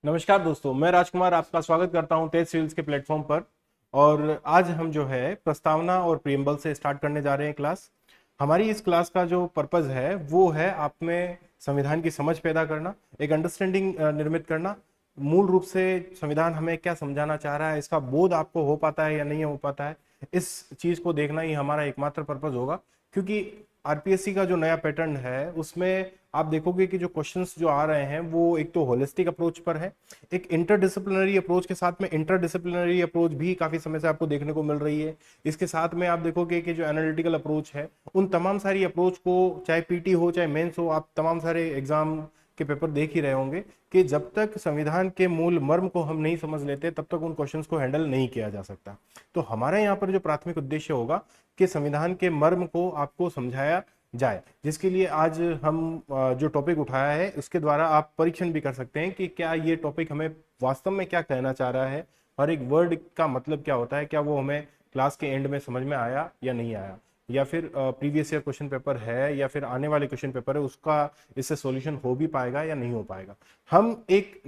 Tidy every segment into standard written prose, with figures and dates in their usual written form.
नमस्कार दोस्तों, मैं राजकुमार आपका स्वागत करता हूं तेज सिविल्स के प्लेटफॉर्म पर। और आज हम जो है प्रस्तावना और प्रियम्बल से स्टार्ट करने जा रहे हैं क्लास। हमारी इस क्लास का जो पर्पस है वो है आप में संविधान की समझ पैदा करना, एक अंडरस्टैंडिंग निर्मित करना। मूल रूप से संविधान हमें क्या समझाना चाह रहा है, इसका बोध आपको हो पाता है या नहीं हो पाता है, इस चीज को देखना ही हमारा एकमात्र पर्पस होगा। क्योंकि आरपीएससी का जो नया पैटर्न है उसमें आप देखोगे कि जो क्वेश्चंस जो आ रहे हैं वो एक तो होलिस्टिक अप्रोच पर है, एक इंटरडिसिप्लिनरी अप्रोच के साथ में इंटरडिसिप्लिनरी अप्रोच भी काफी समय से आपको देखने को मिल रही है। इसके साथ में आप देखोगे कि जो एनालिटिकल अप्रोच है उन तमाम सारी अप्रोच को, चाहे पीटी हो चाहे मेंस हो, आप तमाम सारे एग्जाम के पेपर देख ही रहे होंगे कि जब तक संविधान के मूल मर्म को हम नहीं समझ लेते तब तक उन क्वेश्चंस को हैंडल नहीं किया जा सकता। तो हमारा यहाँ पर जो प्राथमिक उद्देश्य होगा कि संविधान के मर्म को आपको समझाया जाए, जिसके लिए आज हम जो टॉपिक उठाया है उसके द्वारा आप परीक्षण भी कर सकते हैं कि क्या ये टॉपिक हमें वास्तव में क्या कहना चाह रहा है, हर एक वर्ड का मतलब क्या होता है, क्या वो हमें क्लास के एंड में समझ में आया या नहीं आया, या फिर प्रीवियस ईयर क्वेश्चन पेपर है या फिर आने वाले क्वेश्चन पेपर है उसका इससे सॉल्यूशन हो भी पाएगा या नहीं हो पाएगा। हम एक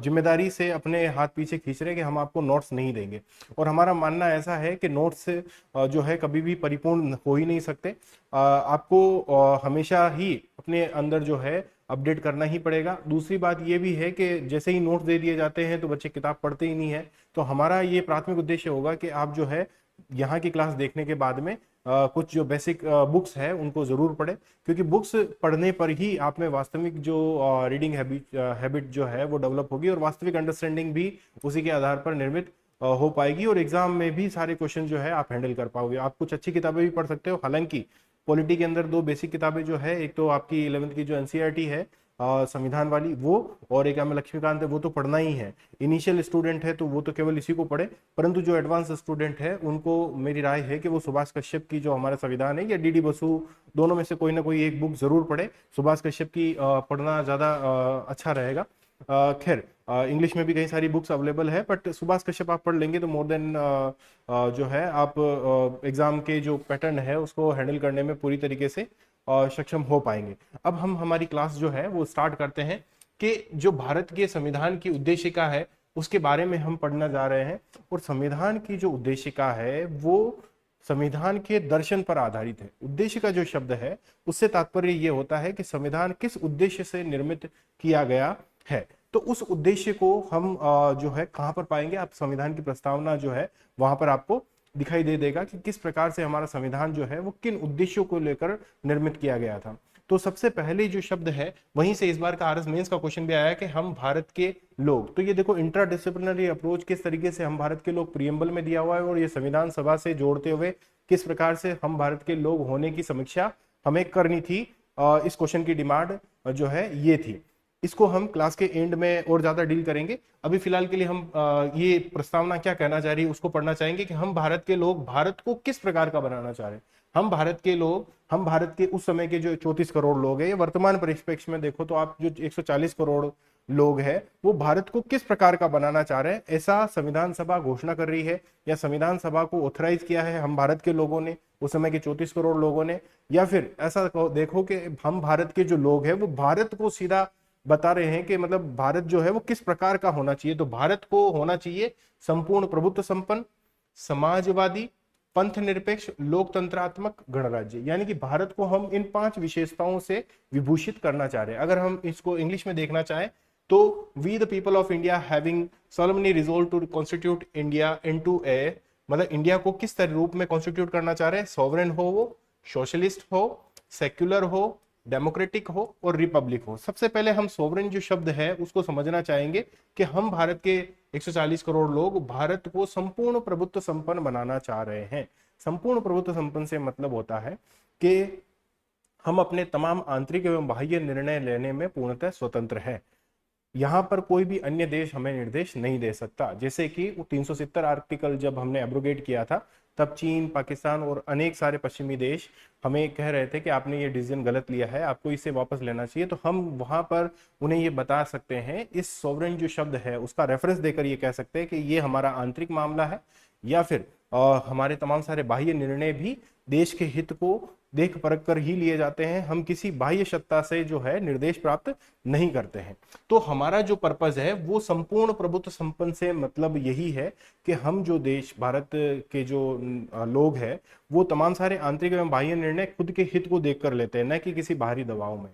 जिम्मेदारी से अपने हाथ पीछे खींच रहे हैं कि हम आपको नोट्स नहीं देंगे, और हमारा मानना ऐसा है कि नोट्स जो है कभी भी परिपूर्ण हो ही नहीं सकते। आपको हमेशा ही अपने अंदर जो है अपडेट करना ही पड़ेगा। दूसरी बात ये भी है कि जैसे ही नोट्स दे दिए जाते हैं तो बच्चे किताब पढ़ते ही नहीं है। तो हमारा ये प्राथमिक उद्देश्य होगा कि आप जो है यहाँ की क्लास देखने के बाद में कुछ जो बेसिक बुक्स है उनको जरूर पढ़े, क्योंकि बुक्स पढ़ने पर ही आप में वास्तविक जो रीडिंग हैबिट जो है वो डेवलप होगी, और वास्तविक अंडरस्टैंडिंग भी उसी के आधार पर निर्मित हो पाएगी, और एग्जाम में भी सारे क्वेश्चन जो है आप हैंडल कर पाओगे। आप कुछ अच्छी किताबें भी पढ़ सकते हो। हालांकि पॉलिटी के अंदर दो बेसिक किताबें जो है, एक तो आपकी 11वीं की जो एनसीईआरटी है संविधान वाली वो, और एक एम लक्ष्मीकांत है, वो तो पढ़ना ही है। इनिशियल स्टूडेंट है तो वो तो केवल इसी को पढ़े, परंतु जो एडवांस स्टूडेंट है उनको मेरी राय है कि वो सुभाष कश्यप की जो हमारा संविधान है या डीडी बसु, दोनों में से कोई ना कोई एक बुक जरूर पढ़े। सुभाष कश्यप की पढ़ना ज्यादा अच्छा रहेगा। खैर, इंग्लिश में भी कई सारी बुक्स अवेलेबल है, बट सुभाष कश्यप आप पढ़ लेंगे तो मोर देन जो है आप एग्जाम के जो पैटर्न है उसको हैंडल करने में पूरी तरीके से सक्षम हो पाएंगे। अब हम हमारी क्लास जो है वो स्टार्ट करते हैं कि जो भारत के संविधान की उद्देशिका है उसके बारे में हम पढ़ना जा रहे हैं। और संविधान की जो उद्देशिका है वो संविधान के दर्शन पर आधारित है। उद्देश्य का जो शब्द है उससे तात्पर्य ये होता है कि संविधान किस उद्देश्य से निर्मित किया गया है। तो उस उद्देश्य को हम जो है कहाँ पर पाएंगे, आप संविधान की प्रस्तावना जो है वहां पर आपको दिखाई दे देगा कि किस प्रकार से हमारा संविधान जो है वो किन उद्देश्यों को लेकर निर्मित किया गया था। तो सबसे पहले जो शब्द है वहीं से इस बार का आरएस मेंस का क्वेश्चन भी आया है कि हम भारत के लोग। तो ये देखो इंट्राडिसिप्लिनरी अप्रोच किस तरीके से हम भारत के लोग प्रियम्बल में दिया हुआ है, और ये संविधान सभा से जोड़ते हुए किस प्रकार से हम भारत के लोग होने की समीक्षा हमें करनी थी। इस क्वेश्चन की डिमांड जो है ये थी। इसको हम क्लास के एंड में और ज्यादा डील करेंगे। अभी फिलहाल के लिए हम ये प्रस्तावना क्या कहना चाह रही है उसको पढ़ना चाहेंगे कि हम भारत के लोग भारत को किस प्रकार का बनाना चाह रहे हैं। हम भारत के लोग, हम भारत के उस समय के जो 34 करोड़ लोग हैं, ये वर्तमान परिप्रेक्ष्य में देखो तो आप जो 140 करोड़ लोग हैं वो भारत को किस प्रकार का बनाना चाह रहे हैं, ऐसा संविधान सभा घोषणा कर रही है, या संविधान सभा को ऑथराइज किया है हम भारत के लोगों ने, उस समय के 34 करोड़ लोगों ने। या फिर ऐसा देखो कि हम भारत के जो लोग हैं वो भारत को सीधा बता रहे हैं कि मतलब भारत जो है वो किस प्रकार का होना चाहिए। तो भारत को होना चाहिए संपूर्ण प्रभुत्व संपन्न, समाजवादी, पंथ निरपेक्ष, लोकतंत्रात्मक गणराज्य। यानी कि भारत को हम इन 5 विशेषताओं से विभूषित करना चाह रहे हैं। अगर हम इसको इंग्लिश में देखना चाहें तो we the people of India having solemnly resolved to constitute India into a, मतलब इंडिया को किस तरह रूप में कॉन्स्टिट्यूट करना चाह रहे हैं। सॉवरेन हो, वो सोशलिस्ट हो, सेक्युलर हो, डेमोक्रेटिक हो और रिपब्लिक हो। सबसे पहले हम सोवरेन जो शब्द है उसको समझना चाहेंगे कि हम भारत के 140 करोड़ लोग भारत को संपूर्ण प्रभुत्व संपन्न बनाना चाह रहे हैं। संपूर्ण प्रभुत्व संपन्न से मतलब होता है कि हम अपने तमाम आंतरिक एवं बाह्य निर्णय लेने में पूर्णतः स्वतंत्र हैं। यहाँ पर कोई भी अन्य देश हमें निर्देश नहीं दे सकता। जैसे कि 370 आर्टिकल जब हमने एब्रोगेट किया था तब चीन, पाकिस्तान और अनेक सारे पश्चिमी देश हमें कह रहे थे कि आपने ये डिसीजन गलत लिया है, आपको इसे वापस लेना चाहिए। तो हम वहां पर उन्हें ये बता सकते हैं, इस सॉवरेन जो शब्द है उसका रेफरेंस देकर ये कह सकते हैं कि ये हमारा आंतरिक मामला है, या फिर हमारे तमाम सारे बाह्य निर्णय भी देश के हित को देख परख कर ही लिए जाते हैं, हम किसी बाह्य सत्ता से जो है निर्देश प्राप्त नहीं करते हैं। तो हमारा जो पर्पज है वो संपूर्ण प्रभुत्व संपन्न से मतलब यही है कि हम जो देश भारत के जो लोग हैं वो तमाम सारे आंतरिक एवं बाह्य निर्णय खुद के हित को देख कर लेते हैं, न कि किसी बाहरी दबाव में।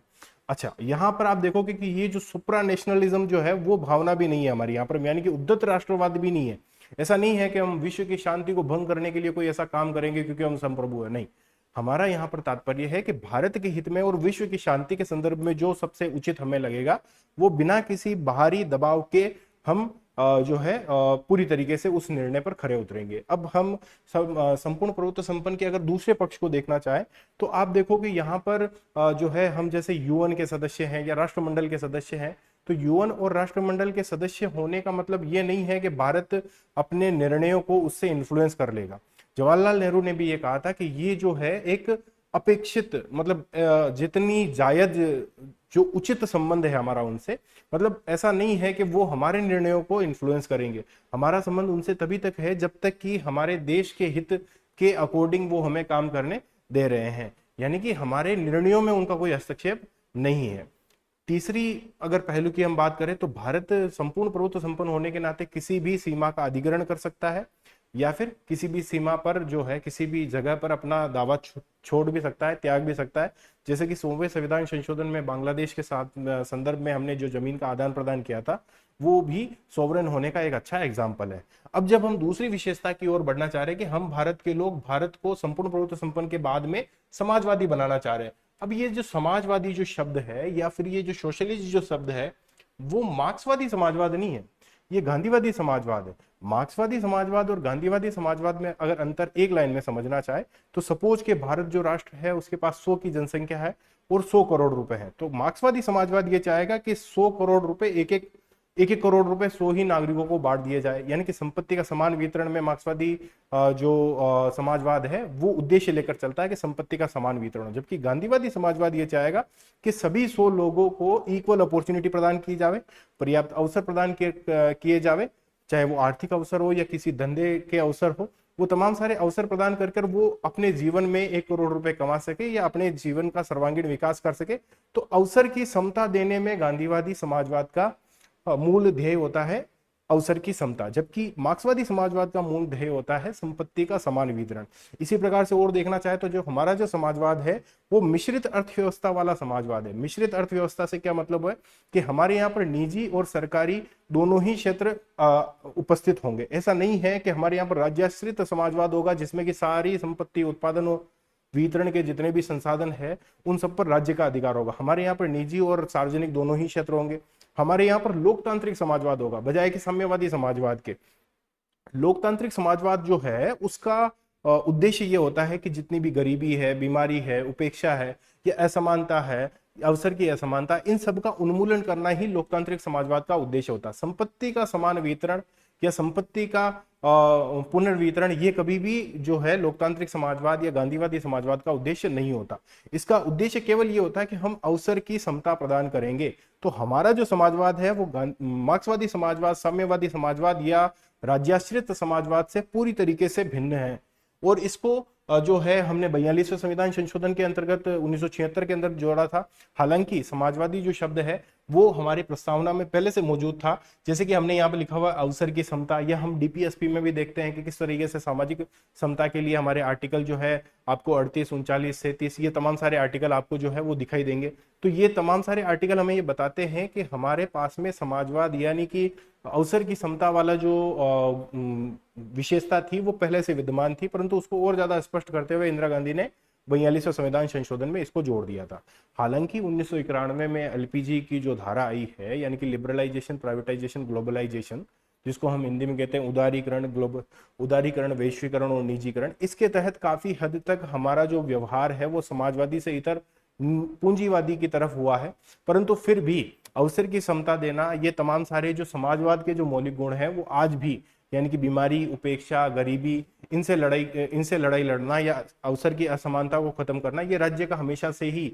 अच्छा, यहाँ पर आप देखोगे कि ये जो सुप्रा नेशनलिज्म जो है वो भावना भी नहीं है हमारी यहाँ पर, यानी कि उद्धत राष्ट्रवाद भी नहीं है। ऐसा नहीं है कि हम विश्व की शांति को भंग करने के लिए कोई ऐसा काम करेंगे क्योंकि हम संप्रभु है, नहीं। हमारा यहाँ पर तात्पर्य है कि भारत के हित में और विश्व की शांति के संदर्भ में जो सबसे उचित हमें लगेगा वो बिना किसी बाहरी दबाव के हम जो है पूरी तरीके से उस निर्णय पर खरे उतरेंगे। अब हम संपूर्ण प्रभुत्व संपन्न के अगर दूसरे पक्ष को देखना चाहें तो आप देखो कि यहाँ पर जो है हम जैसे यूएन के सदस्य हैं या राष्ट्रमंडल के सदस्य हैं, तो यूएन और राष्ट्रमंडल के सदस्य होने का मतलब ये नहीं है कि भारत अपने निर्णयों को उससे इन्फ्लुएंस कर लेगा। जवाहरलाल नेहरू ने भी ये कहा था कि ये जो है एक अपेक्षित मतलब जितनी जायज जो उचित संबंध है हमारा उनसे, मतलब ऐसा नहीं है कि वो हमारे निर्णयों को इन्फ्लुएंस करेंगे। हमारा संबंध उनसे तभी तक है जब तक कि हमारे देश के हित के अकॉर्डिंग वो हमें काम करने दे रहे हैं, यानी कि हमारे निर्णयों में उनका कोई हस्तक्षेप नहीं है। तीसरी अगर पहलू की हम बात करें तो भारत संपूर्ण प्रभुत्व संपन्न होने के नाते किसी भी सीमा का अधिग्रहण कर सकता है या फिर किसी भी सीमा पर जो है किसी भी जगह पर अपना दावा छोड़ भी सकता है, त्याग भी सकता है। जैसे कि 100वें संविधान संशोधन में बांग्लादेश के साथ संदर्भ में हमने जो जमीन का आदान प्रदान किया था वो भी सोवरेन होने का एक अच्छा एग्जाम्पल है। अब जब हम दूसरी विशेषता की ओर बढ़ना चाह रहे हैं कि हम भारत के लोग भारत को संपूर्ण प्रभुत्व संपन्न के बाद में समाजवादी बनाना चाह रहे हैं। अब ये जो समाजवादी जो शब्द है या फिर ये जो सोशलिस्ट जो शब्द है वो मार्क्सवादी समाजवाद नहीं है, ये गांधीवादी समाजवाद है। मार्क्सवादी समाजवाद और गांधीवादी समाजवाद में अगर अंतर एक लाइन में समझना चाहे तो सपोज के भारत जो राष्ट्र है उसके पास 100 की जनसंख्या है और 100 करोड़ रुपए है, तो मार्क्सवादी समाजवाद ये चाहेगा कि 100 करोड़ रुपए एक एक करोड़ रुपए 100 ही नागरिकों को बांट दिए जाए, यानी कि संपत्ति का समान वितरण में मार्क्सवादी जो समाजवाद है वो उद्देश्य लेकर चलता है कि संपत्ति का समान वितरण हो। जबकि गांधीवादी समाजवाद ये चाहेगा कि सभी 100 लोगों को इक्वल अपॉर्चुनिटी प्रदान की जावे, पर्याप्त अवसर प्रदान किए जावे, चाहे वो आर्थिक अवसर हो या किसी धंधे के अवसर हो, वो तमाम सारे अवसर प्रदान कर कर वो अपने जीवन में 1 करोड़ रुपए कमा सके या अपने जीवन का सर्वांगीण विकास कर सके। तो अवसर की समता देने में गांधीवादी समाजवाद का मूल ध्येय होता है अवसर की समता, जबकि मार्क्सवादी समाजवाद का मूल ध्येय होता है संपत्ति का समान वितरण। इसी प्रकार से और देखना चाहे तो जो हमारा जो समाजवाद है वो मिश्रित अर्थव्यवस्था वाला समाजवाद है। मिश्रित अर्थव्यवस्था से क्या मतलब है कि हमारे यहाँ पर निजी और सरकारी दोनों ही क्षेत्र उपस्थित होंगे। ऐसा नहीं है कि हमारे यहाँ पर राज्याश्रित समाजवाद होगा जिसमें कि सारी संपत्ति उत्पादन और वितरण के जितने भी संसाधन है उन सब पर राज्य का अधिकार होगा। हमारे यहाँ पर निजी और सार्वजनिक दोनों ही क्षेत्र होंगे। हमारे यहाँ पर लोकतांत्रिक समाजवाद होगा बजाय कि साम्यवादी समाजवाद के। लोकतांत्रिक समाजवाद जो है उसका उद्देश्य ये होता है कि जितनी भी गरीबी है, बीमारी है, उपेक्षा है या असमानता है, अवसर की असमानता, इन सब का उन्मूलन करना ही लोकतांत्रिक समाजवाद का उद्देश्य होता है। संपत्ति का समान वितरण या संपत्ति का पुनर्वितरण ये कभी भी जो है लोकतांत्रिक समाजवाद या गांधीवादी समाजवाद का उद्देश्य नहीं होता। इसका उद्देश्य केवल ये होता है कि हम अवसर की समता प्रदान करेंगे। तो हमारा जो समाजवाद है वो मार्क्सवादी समाजवाद, साम्यवादी समाजवाद या राज्याश्रित समाजवाद से पूरी तरीके से भिन्न है। और इसको जो है हमने 42वें संविधान संशोधन के अंतर्गत 1976 के अंदर जोड़ा था। हालांकि समाजवादी जो शब्द है वो हमारी प्रस्तावना में पहले से मौजूद था, जैसे कि हमने यहाँ पे लिखा हुआ अवसर की समता, या हम डीपीएसपी में भी देखते हैं कि किस तरीके से सामाजिक समता के लिए हमारे आर्टिकल जो है आपको 38, 39, 37 ये तमाम सारे आर्टिकल आपको जो है वो दिखाई देंगे। तो ये तमाम सारे आर्टिकल हमें ये बताते हैं कि हमारे पास में समाजवाद यानी कि अवसर की समता वाला जो विशेषता थी वो पहले से विद्यमान थी, परंतु उसको और ज्यादा स्पष्ट करते हुए इंदिरा गांधी ने 42वें संविधान संशोधन में इसको जोड़ दिया था। हालांकि 1991 में एलपीजी की जो धारा आई है यानी कि लिबरलाइजेशन, प्राइवेटाइजेशन, ग्लोबलाइजेशन, जिसको हम हिंदी में कहते हैं उदारीकरण, वैश्वीकरण और निजीकरण, इसके तहत काफी हद तक हमारा जो व्यवहार है वो समाजवादी से इतर पूंजीवादी की तरफ हुआ है। परंतु फिर भी अवसर की समता देना, ये तमाम सारे जो समाजवाद के जो मौलिक गुण हैं वो आज भी यानी कि बीमारी, उपेक्षा, गरीबी, इनसे लड़ाई लड़ना या अवसर की असमानता को खत्म करना, ये राज्य का हमेशा से ही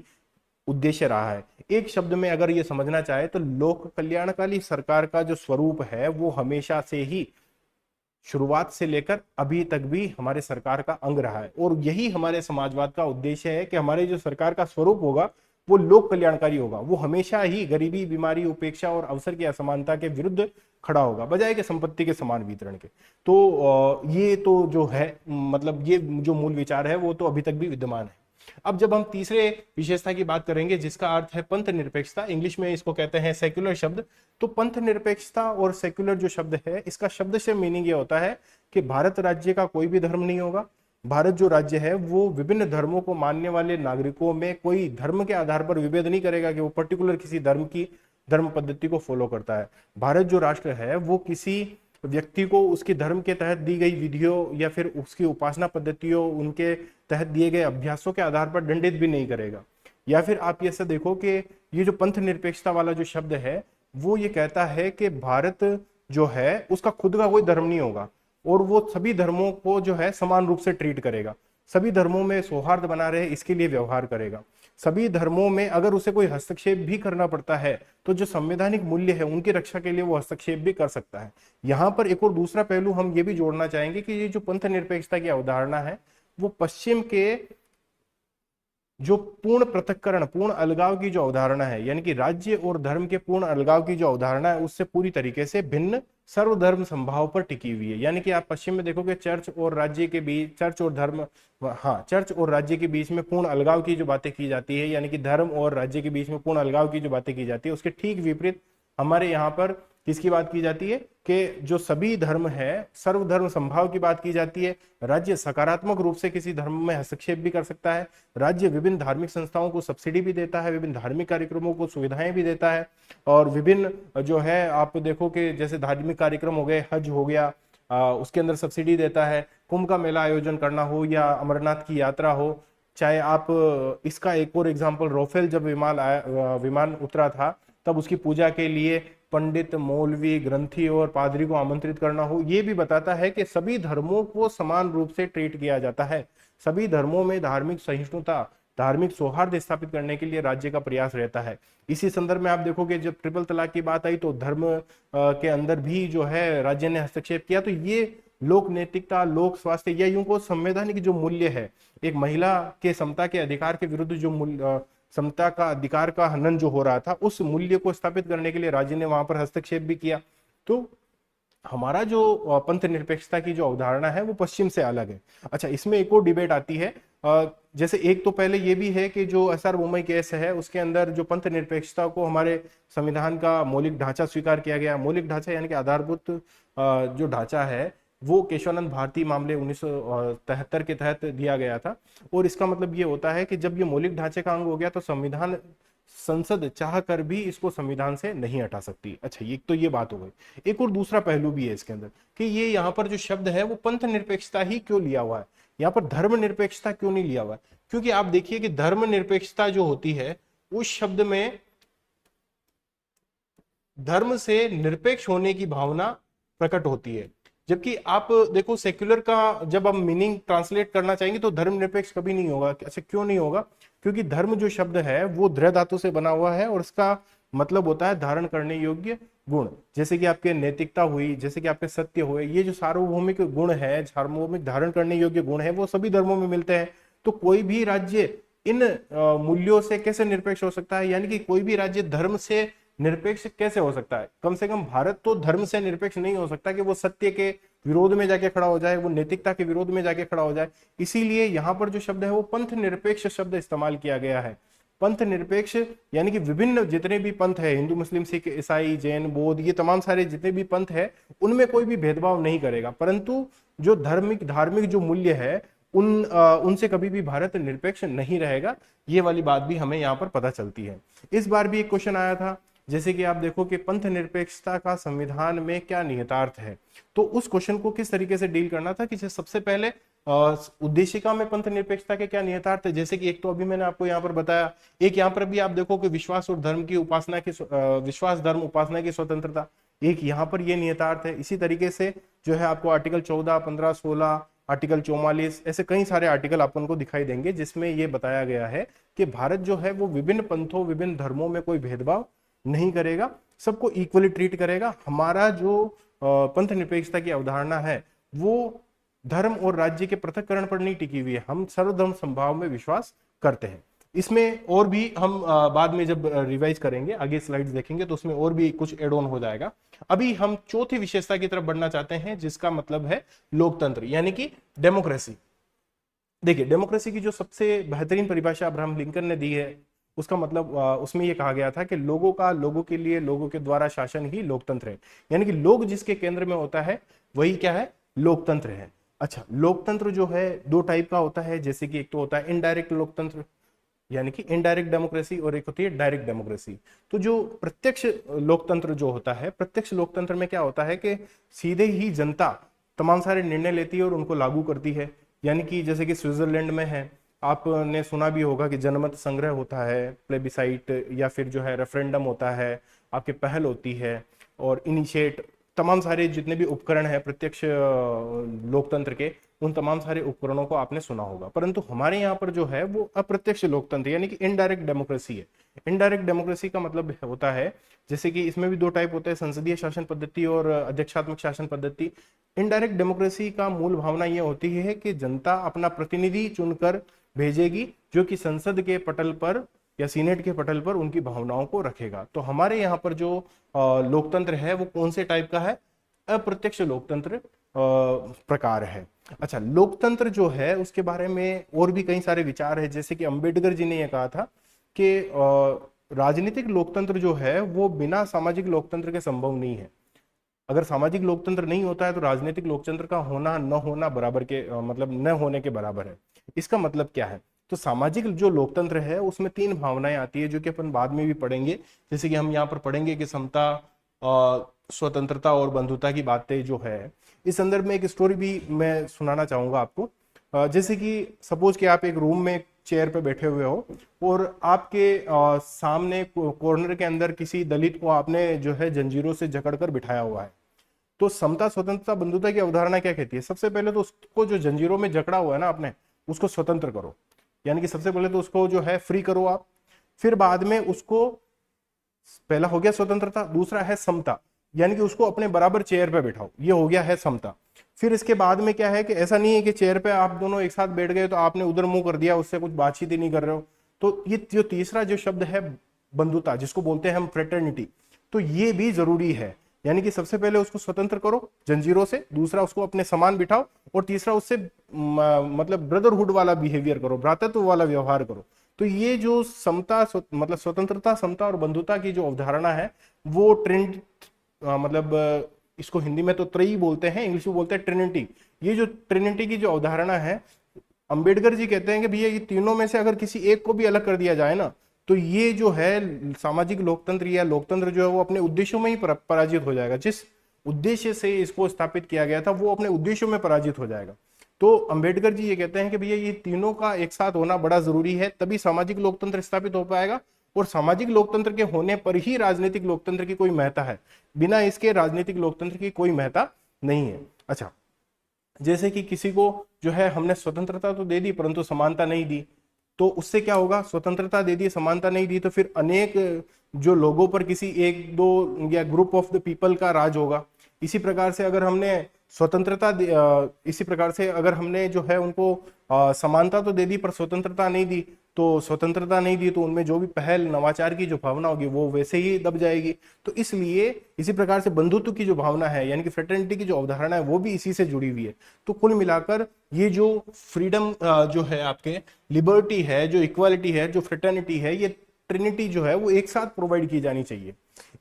उद्देश्य रहा है। एक शब्द में अगर ये समझना चाहे तो लोक कल्याणकारी सरकार का जो स्वरूप है वो हमेशा से ही शुरुआत से लेकर अभी तक भी हमारे सरकार का अंग रहा है, और यही हमारे समाजवाद का उद्देश्य है कि हमारे जो सरकार का स्वरूप होगा वो लोक कल्याणकारी होगा। वो हमेशा ही गरीबी, बीमारी, उपेक्षा और अवसर की असमानता के विरुद्ध खड़ा होगा, बजाय के संपत्ति के समान वितरण के। तो ये तो जो है, मतलब ये जो मूल विचार है वो तो अभी तक भी विद्यमान है। अब जब हम तीसरे विशेषता की बात करेंगे जिसका अर्थ है पंथ निरपेक्षता, इंग्लिश में इसको कहते हैं सेक्युलर शब्द। तो पंथ निरपेक्षता और सेक्युलर जो शब्द है, इसका शब्द से मीनिंग ये होता है कि भारत राज्य का कोई भी धर्म नहीं होगा। भारत जो राज्य है वो विभिन्न धर्मों को मानने वाले नागरिकों में कोई धर्म के आधार पर विभेद नहीं करेगा कि वो पर्टिकुलर किसी धर्म पद्धति को फॉलो करता है। भारत जो राष्ट्र है वो किसी व्यक्ति को उसके धर्म के तहत दी गई विधियों या फिर उसकी उपासना पद्धतियों, उनके तहत दिए गए अभ्यासों के आधार पर दंडित भी नहीं करेगा। या फिर आप ऐसा देखो कि ये जो पंथ निरपेक्षता वाला जो शब्द है वो ये कहता है कि भारत जो है उसका खुद का कोई धर्म नहीं होगा, और वो सभी धर्मों को जो है समान रूप से ट्रीट करेगा, सभी धर्मों में सौहार्द बना रहे इसके लिए व्यवहार करेगा। सभी धर्मों में अगर उसे कोई हस्तक्षेप भी करना पड़ता है तो जो संवैधानिक मूल्य है उनकी रक्षा के लिए वो हस्तक्षेप भी कर सकता है। यहाँ पर एक और दूसरा पहलू हम ये भी जोड़ना चाहेंगे कि ये जो पंथ निरपेक्षता की अवधारणा है वो पश्चिम के जो पूर्ण पृथक्करण, पूर्ण अलगाव की जो अवधारणा है, यानी कि राज्य और धर्म के पूर्ण अलगाव की जो अवधारणा है उससे पूरी तरीके से भिन्न सर्वधर्म संभाव पर टिकी हुई है। यानी कि आप पश्चिम में देखोगे चर्च और राज्य के बीच, चर्च और राज्य के बीच में पूर्ण अलगाव की जो बातें की जाती है, यानी कि धर्म और राज्य के बीच में पूर्ण अलगाव की जो बातें की जाती है, उसके ठीक विपरीत हमारे यहाँ पर किसकी बात की जाती है कि जो सभी धर्म है सर्वधर्म संभाव की बात की जाती है। राज्य सकारात्मक रूप से किसी धर्म में हस्तक्षेप भी कर सकता है। राज्य विभिन्न धार्मिक संस्थाओं को सब्सिडी भी देता है, विभिन्न धार्मिक कार्यक्रमों को सुविधाएं भी देता है, और विभिन्न जो है आप देखो कि जैसे धार्मिक कार्यक्रम हो गए, हज हो गया, उसके अंदर सब्सिडी देता है। कुंभ का मेला आयोजन करना हो या अमरनाथ की यात्रा हो, चाहे आप इसका एक और एग्जाम्पल, राफेल जब विमान उतरा था तब उसकी पूजा के लिए पंडित, मौलवी, ग्रंथी और पादरी को आमंत्रित करना हो, ये भी बताता है कि सभी धर्मों को समान रूप से ट्रीट किया जाता है। सभी धर्मों में धार्मिक सहिष्णुता, धार्मिक सौहार्द स्थापित करने के लिए राज्य का प्रयास रहता है। इसी संदर्भ में आप देखोगे जब ट्रिपल तलाक की बात आई तो धर्म के अंदर भी जो है राज्य ने हस्तक्षेप किया। तो ये लोक नैतिकता, लोक स्वास्थ्य या यूं को संवैधानिक जो मूल्य है, एक महिला के समता के अधिकार के विरुद्ध जो मूल्य, समता का अधिकार का हनन जो हो रहा था, उस मूल्य को स्थापित करने के लिए राज्य ने वहां पर हस्तक्षेप भी किया। तो हमारा जो पंथ निरपेक्षता की जो अवधारणा है वो पश्चिम से अलग है। अच्छा, इसमें एक और डिबेट आती है, जैसे एक तो पहले ये भी है कि जो एसआर बोमई केस है उसके अंदर जो पंथ निरपेक्षता को हमारे संविधान का मौलिक ढांचा स्वीकार किया गया। मौलिक ढांचा यानी कि आधारभूत जो ढांचा है वो केशवानंद भारती मामले 1973 के तहत दिया गया था, और इसका मतलब ये होता है कि जब ये मौलिक ढांचे का अंग हो गया तो संविधान, संसद चाह कर भी इसको संविधान से नहीं हटा सकती। अच्छा, ये तो ये बात हो गई। एक और दूसरा पहलू भी है इसके अंदर कि ये यहाँ पर जो शब्द है वो पंथ निरपेक्षता ही क्यों लिया हुआ है, यहाँ पर धर्म निरपेक्षता क्यों नहीं लिया हुआ है? क्योंकि आप देखिए कि धर्म निरपेक्षता जो होती है उस शब्द में धर्म से निरपेक्ष होने की भावना प्रकट होती है, जबकि आप देखो सेक्युलर का जब हम मीनिंग ट्रांसलेट करना चाहेंगे तो धर्मनिरपेक्ष कभी नहीं होगा। अच्छा, क्यों नहीं होगा? क्योंकि धर्म जो शब्द है वो धृ धातु से बना हुआ है और इसका मतलब होता है धारण करने योग्य गुण, जैसे कि आपके नैतिकता हुई, जैसे कि आपके सत्य हुए, ये जो सार्वभौमिक गुण है, सार्वभौमिक धारण करने योग्य गुण है, वो सभी धर्मों में मिलते हैं। तो कोई भी राज्य इन मूल्यों से कैसे निरपेक्ष हो सकता है? यानी कि कोई भी राज्य धर्म से निरपेक्ष कैसे हो सकता है? कम से कम भारत तो धर्म से निरपेक्ष नहीं हो सकता कि वो सत्य के विरोध में जाके खड़ा हो जाए, वो नैतिकता के विरोध में जाके खड़ा हो जाए। इसीलिए यहाँ पर जो शब्द है वो पंथ निरपेक्ष शब्द इस्तेमाल किया गया है। पंथ निरपेक्ष यानी कि विभिन्न जितने भी पंथ है, हिंदू, मुस्लिम, सिख, ईसाई, जैन, बौद्ध, ये तमाम सारे जितने भी पंथ है उनमें कोई भी भेदभाव नहीं करेगा, परंतु जो धार्मिक जो मूल्य है उनसे कभी भी भारत निरपेक्ष नहीं रहेगा। ये वाली बात भी हमें यहाँ पर पता चलती है। इस बार भी एक क्वेश्चन आया था, जैसे कि आप देखो कि पंथ निरपेक्षता का संविधान में क्या निहितार्थ है, तो उस क्वेश्चन को किस तरीके से डील करना था कि सबसे पहले उद्देशिका में पंथ निरपेक्षता के क्या निहितार्थ है। जैसे कि एक तो अभी मैंने आपको यहाँ पर बताया, एक यहाँ पर भी आप देखो कि विश्वास और धर्म की उपासना की विश्वास, धर्म, उपासना की स्वतंत्रता, एक यहाँ पर ये निहितार्थ है। इसी तरीके से जो है आपको आर्टिकल 14, 15, 16, आर्टिकल 44, ऐसे कई सारे आर्टिकल अपन को दिखाई देंगे जिसमें ये बताया गया है कि भारत जो है वो विभिन्न पंथों, विभिन्न धर्मों में कोई भेदभाव नहीं करेगा, सबको इक्वली ट्रीट करेगा। हमारा जो पंथ निरपेक्षता की अवधारणा है वो धर्म और राज्य के पृथक्करण पर नहीं टिकी हुई है। हम सर्वधर्म समभाव में विश्वास करते हैं। इसमें और भी हम बाद में जब रिवाइज करेंगे, आगे स्लाइड्स देखेंगे तो उसमें और भी कुछ एड ऑन हो जाएगा। अभी हम चौथी विशेषता की तरफ बढ़ना चाहते हैं, जिसका मतलब है लोकतंत्र यानी कि डेमोक्रेसी। देखिए, डेमोक्रेसी की जो सबसे बेहतरीन परिभाषा अब्राहम लिंकन ने दी है, उसका मतलब उसमें यह कहा गया था कि लोगों का लोगों के लिए लोगों के द्वारा शासन ही लोकतंत्र है। यानी कि लोग जिसके केंद्र में होता है वही क्या है, लोकतंत्र है। अच्छा, लोकतंत्र जो है दो टाइप का होता है, जैसे कि एक तो होता है इनडायरेक्ट लोकतंत्र यानी कि इनडायरेक्ट डेमोक्रेसी, और एक होती है डायरेक्ट डेमोक्रेसी। तो जो प्रत्यक्ष लोकतंत्र जो होता है, प्रत्यक्ष लोकतंत्र में क्या होता है कि सीधे ही जनता तमाम सारे निर्णय लेती है और उनको लागू करती है। यानी कि जैसे कि स्विट्जरलैंड में है, आपने सुना भी होगा कि जनमत संग्रह होता है, प्लेबिसाइट या फिर जो है रेफरेंडम होता है, आपके पहल होती है और इनिशिएट, तमाम सारे जितने भी उपकरण हैं प्रत्यक्ष लोकतंत्र के, उन तमाम सारे उपकरणों को आपने सुना होगा। परंतु हमारे यहाँ पर जो है वो अप्रत्यक्ष लोकतंत्र यानी कि इनडायरेक्ट डेमोक्रेसी है। इनडायरेक्ट डेमोक्रेसी का मतलब होता है, जैसे कि इसमें भी दो टाइप होते हैं, संसदीय शासन पद्धति और अध्यक्षात्मक शासन पद्धति। इनडायरेक्ट डेमोक्रेसी का मूल भावना यह होती है कि जनता अपना प्रतिनिधि चुनकर भेजेगी, जो कि संसद के पटल पर या सीनेट के पटल पर उनकी भावनाओं को रखेगा। तो हमारे यहाँ पर जो लोकतंत्र है वो कौन से टाइप का है, अप्रत्यक्ष लोकतंत्र प्रकार है। अच्छा, लोकतंत्र जो है उसके बारे में और भी कई सारे विचार है, जैसे कि अंबेडकर जी ने यह कहा था कि राजनीतिक लोकतंत्र जो है वो बिना सामाजिक लोकतंत्र के संभव नहीं है। अगर सामाजिक लोकतंत्र नहीं होता है तो राजनीतिक लोकतंत्र का होना न होना बराबर के मतलब न होने के बराबर है। इसका मतलब क्या है, तो सामाजिक जो लोकतंत्र है उसमें तीन भावनाएं आती है, जो कि अपन बाद में भी पढ़ेंगे। जैसे कि हम यहाँ पर पढ़ेंगे कि समता, स्वतंत्रता और बंधुता की बातें जो है। इस संदर्भ में एक स्टोरी भी मैं सुनाना चाहूंगा आपको। जैसे कि सपोज कि आप एक रूम में चेयर पे बैठे हुए हो और आपके सामने कॉर्नर के अंदर किसी दलित को आपने जो है जंजीरों से जकड़कर बिठाया हुआ है। तो समता, स्वतंत्रता, बंधुता की अवधारणा क्या कहती है, सबसे पहले तो उसको जो जंजीरों में जकड़ा हुआ है ना आपने, उसको स्वतंत्र करो। यानी कि सबसे पहले तो उसको जो है फ्री करो आप। फिर बाद में उसको, पहला हो गया स्वतंत्रता, दूसरा है समता, यानी कि उसको अपने बराबर चेयर पे बैठाओ, ये हो गया है समता। फिर इसके बाद में क्या है कि ऐसा नहीं है कि चेयर पे आप दोनों एक साथ बैठ गए तो आपने उधर मुंह कर दिया, उससे कुछ बातचीत ही नहीं कर रहे हो। तो ये जो तीसरा जो शब्द है बंधुता, जिसको बोलते हैं हम फ्रेटर्निटी, तो ये भी जरूरी है। यानी कि सबसे पहले उसको स्वतंत्र करो जंजीरों से, दूसरा उसको अपने समान बिठाओ, और तीसरा उससे मतलब ब्रदरहुड वाला बिहेवियर करो, भ्रातृत्व वाला व्यवहार करो। तो ये जो समता मतलब स्वतंत्रता, समता और बंधुता की जो अवधारणा है वो ट्रेंड मतलब इसको हिंदी में तो त्रयी बोलते हैं, इंग्लिश में बोलते हैं ट्रिनिटी। ये जो ट्रिनिटी की जो अवधारणा है, अंबेडकर जी कहते हैं कि भैया ये तीनों में से अगर किसी एक को भी अलग कर दिया जाए ना, तो ये जो है सामाजिक लोकतंत्र या लोकतंत्र जो है वो अपने उद्देश्यों में ही पराजित हो जाएगा। जिस उद्देश्य से इसको स्थापित किया गया था वो अपने उद्देश्यों में पराजित हो जाएगा। तो अंबेडकर जी ये कहते हैं कि भैया ये तीनों का एक साथ होना बड़ा जरूरी है, तभी सामाजिक लोकतंत्र स्थापित हो पाएगा। और सामाजिक लोकतंत्र के होने पर ही राजनीतिक लोकतंत्र की कोई महत्ता है, बिना इसके राजनीतिक लोकतंत्र की कोई महत्ता नहीं है। अच्छा, जैसे कि किसी को जो है हमने स्वतंत्रता तो दे दी परंतु समानता नहीं दी, तो उससे क्या होगा, स्वतंत्रता दे दी, समानता नहीं दी, तो फिर अनेक जो लोगों पर किसी एक दो या ग्रुप ऑफ द पीपल का राज होगा। इसी प्रकार से अगर हमने इसी प्रकार से अगर हमने जो है उनको समानता तो दे दी पर स्वतंत्रता नहीं दी, तो उनमें जो भी पहल नवाचार की जो भावना होगी वो वैसे ही दब जाएगी। तो इसलिए इसी प्रकार से बंधुत्व की जो भावना है यानी कि फ्रेटर्निटी की जो अवधारणा है वो भी इसी से जुड़ी हुई है। तो कुल मिलाकर ये जो फ्रीडम जो है आपके, लिबर्टी है, जो इक्वालिटी है, जो फ्रेटर्निटी है, ये ट्रिनिटी जो है वो एक साथ प्रोवाइड की जानी चाहिए।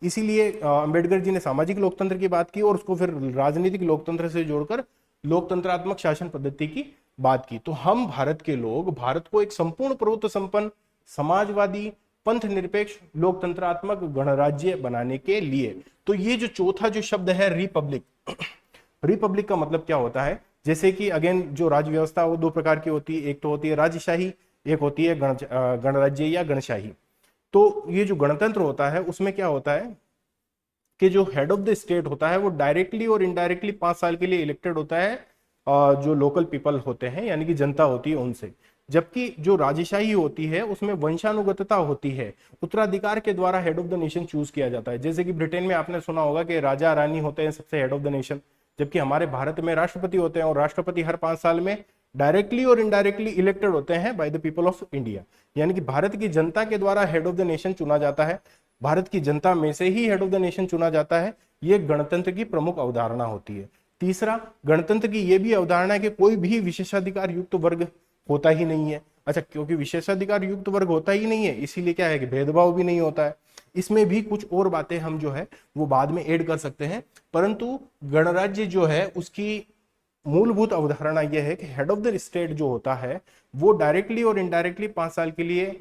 इसीलिए अंबेडकर जी ने सामाजिक लोकतंत्र की बात की और उसको फिर राजनीतिक लोकतंत्र से जोड़कर लोकतंत्रात्मक शासन पद्धति की बात की। तो हम भारत के लोग भारत को एक संपूर्ण प्रभुत्व संपन्न, समाजवादी, पंथ निरपेक्ष, लोकतंत्रात्मक गणराज्य बनाने के लिए, तो ये जो चौथा जो शब्द है रिपब्लिक, रिपब्लिक का मतलब क्या होता है, जैसे कि अगेन जो राज्य व्यवस्था वो दो प्रकार की होती है, एक तो होती है राजशाही, एक होती है गणराज्य या गणशाही। तो ये जो गणतंत्र होता है उसमें क्या होता है कि जो हेड ऑफ द स्टेट होता है वो डायरेक्टली और इनडायरेक्टली 5 साल के लिए इलेक्टेड होता है जो लोकल पीपल होते हैं यानी कि जनता होती है उनसे। जबकि जो राजेशाही होती है उसमें वंशानुगतता होती है, उत्तराधिकार के द्वारा head of the nation choose किया जाता है। जैसे कि ब्रिटेन में आपने सुना होगा कि राजा रानी होते हैं सबसे हेड ऑफ द नेशन, जबकि हमारे भारत में राष्ट्रपति होते हैं और राष्ट्रपति हर 5 साल में डायरेक्टली और इनडायरेक्टली इलेक्टेड होते हैं by the people of India. यानी कि भारत की जनता के द्वारा हेड ऑफ द नेशन चुना जाता है, भारत की जनता में से ही हेड ऑफ द नेशन चुना जाता है। ये गणतंत्र की प्रमुख अवधारणा होती है। तीसरा, गणतंत्र की यह भी अवधारणा है कि कोई भी विशेषाधिकार युक्त वर्ग होता ही नहीं है। अच्छा, क्योंकि विशेषाधिकार युक्त वर्ग होता ही नहीं है इसीलिए क्या है कि भेदभाव भी नहीं होता है। इसमें भी कुछ और बातें हम जो है वो बाद में ऐड कर सकते हैं, परंतु गणराज्य जो है उसकी मूलभूत अवधारणा यह है कि हेड ऑफ द स्टेट जो होता है वो डायरेक्टली और इनडायरेक्टली 5 साल के लिए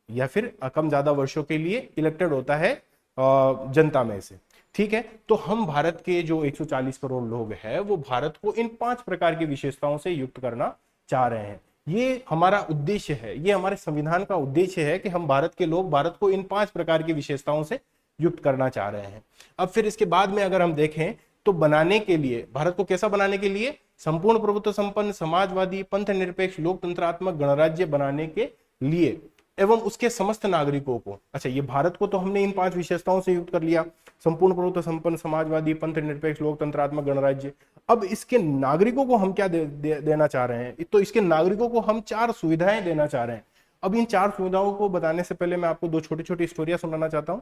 या फिर कम ज्यादा वर्षों के लिए इलेक्टेड होता है जनता में से। ठीक है, तो हम भारत के जो 140 करोड़ लोग हैं वो भारत को इन 5 प्रकार की विशेषताओं से युक्त करना चाह रहे हैं। ये हमारा उद्देश्य है, ये हमारे संविधान का उद्देश्य है कि हम भारत के लोग भारत को इन 5 प्रकार की विशेषताओं से युक्त करना चाह रहे हैं। अब फिर इसके बाद में अगर हम देखें तो बनाने के लिए, भारत को कैसा बनाने के लिए, संपूर्ण प्रभुत्व संपन्न समाजवादी पंथ निरपेक्ष लोकतंत्रात्मक गणराज्य बनाने के लिए एवं उसके समस्त नागरिकों को। अच्छा, ये भारत को तो हमने इन 5 विशेषताओं से युक्त कर लिया, संपूर्ण प्रभुत्व संपन्न समाजवादी पंथ निरपेक्ष लोकतंत्रात्मक गणराज्य। अब इसके नागरिकों को हम क्या देना चाह रहे हैं, तो इसके नागरिकों को हम 4 सुविधाएं देना चाह रहे हैं। अब इन 4 सुविधाओं को बताने से पहले मैं आपको 2 छोटी छोटी स्टोरियां सुनाना चाहता हूं।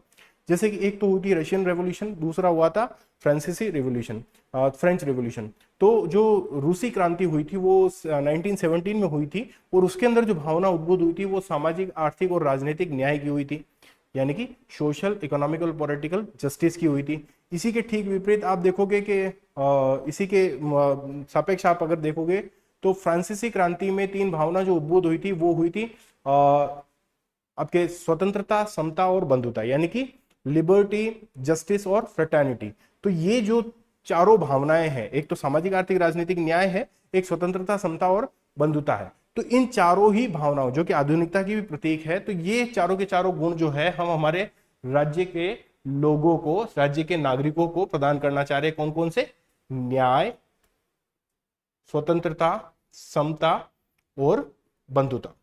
जैसे कि एक तो हुई थी रशियन रेवोल्यूशन, दूसरा हुआ था फ्रांसीसी रेवोल्यूशन, फ्रेंच रेवोल्यूशन। तो जो रूसी क्रांति हुई थी वो 1917 में हुई थी और उसके अंदर जो भावना उद्भूत हुई थी वो सामाजिक आर्थिक और राजनीतिक न्याय की हुई थी, यानी कि सोशल इकोनॉमिकल पॉलिटिकल जस्टिस की हुई थी। इसी के ठीक विपरीत आप देखोगे कि इसी के सापेक्ष आप अगर देखोगे तो फ्रांसीसी क्रांति में 3 भावना जो उद्भूत हुई थी वो हुई थी आपके स्वतंत्रता, समता और बंधुता, यानी कि लिबर्टी, जस्टिस और फ्रेटर्निटी। तो ये जो चारों भावनाएं हैं, एक तो सामाजिक आर्थिक राजनीतिक न्याय है, एक स्वतंत्रता, समता और बंधुता है। तो इन चारों ही भावनाओं जो कि आधुनिकता की भी प्रतीक है, तो ये चारों के चारों गुण जो है हम हमारे राज्य के लोगों को, राज्य के नागरिकों को प्रदान करना चाह रहे हैं। कौन कौन से? न्याय, स्वतंत्रता, समता और बंधुता।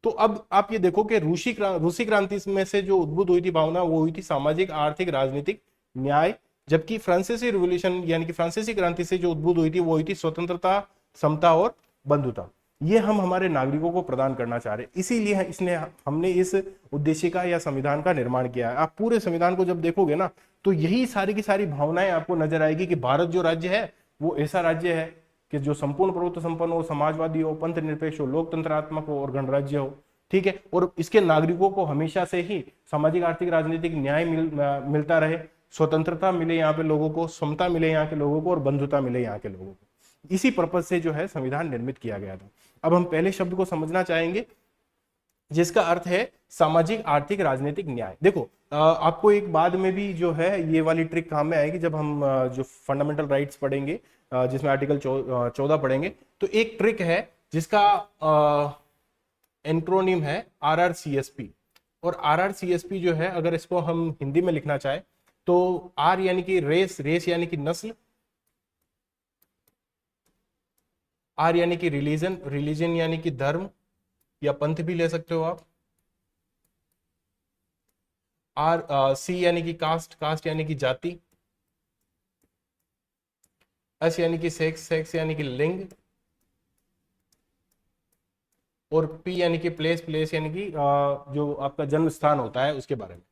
तो अब आप ये देखो कि रूसी क्रांति में से जो उद्भूत हुई थी भावना वो हुई थी सामाजिक आर्थिक राजनीतिक न्याय, जबकि फ्रांसीसी रिवॉल्यूशन यानी कि फ्रांसीसी क्रांति से जो उद्भूत हुई थी वो हुई थी स्वतंत्रता, समता और बंधुता। ये हम हमारे नागरिकों को प्रदान करना चाह रहे हैं, इसीलिए इसने हमने इस उद्देश्य का या संविधान का निर्माण किया है। आप पूरे संविधान को जब देखोगे ना तो यही सारी की सारी भावनाएं आपको नजर आएगी कि भारत जो राज्य है वो ऐसा राज्य है कि जो संपूर्ण प्रभुत्व संपन्न हो, समाजवादी हो, पंथ निरपेक्ष हो, लोकतंत्रात्मक हो और गणराज्य हो। ठीक है, और इसके नागरिकों को हमेशा से ही सामाजिक आर्थिक राजनीतिक न्याय मिलता रहे, स्वतंत्रता मिले यहाँ पे लोगों को, समता मिले यहाँ के लोगों को और बंधुता मिले यहाँ के लोगों को। इसी पर्पज से जो है संविधान निर्मित किया गया था। अब हम पहले शब्द को समझना चाहेंगे जिसका अर्थ है सामाजिक आर्थिक राजनीतिक न्याय। देखो आपको एक बाद में भी जो है ये वाली ट्रिक काम में आएगी जब हम जो फंडामेंटल राइट्स पढ़ेंगे, जिसमें आर्टिकल 14 पढ़ेंगे, तो एक ट्रिक है जिसका एंक्रोनिम है RRCSP। और RRCSP जो है अगर इसको हम हिंदी में लिखना चाहे तो R यानी कि रेस, रेस यानी कि नस्ल, R यानी कि रिलीजन, रिलीजन यानी कि धर्म या पंथ भी ले सकते हो आप, C यानी कि कास्ट, कास्ट यानी कि जाति, S यानी कि सेक्स, सेक्स यानी कि लिंग, और P यानी कि प्लेस, प्लेस यानी कि जो आपका जन्म स्थान होता है उसके बारे में।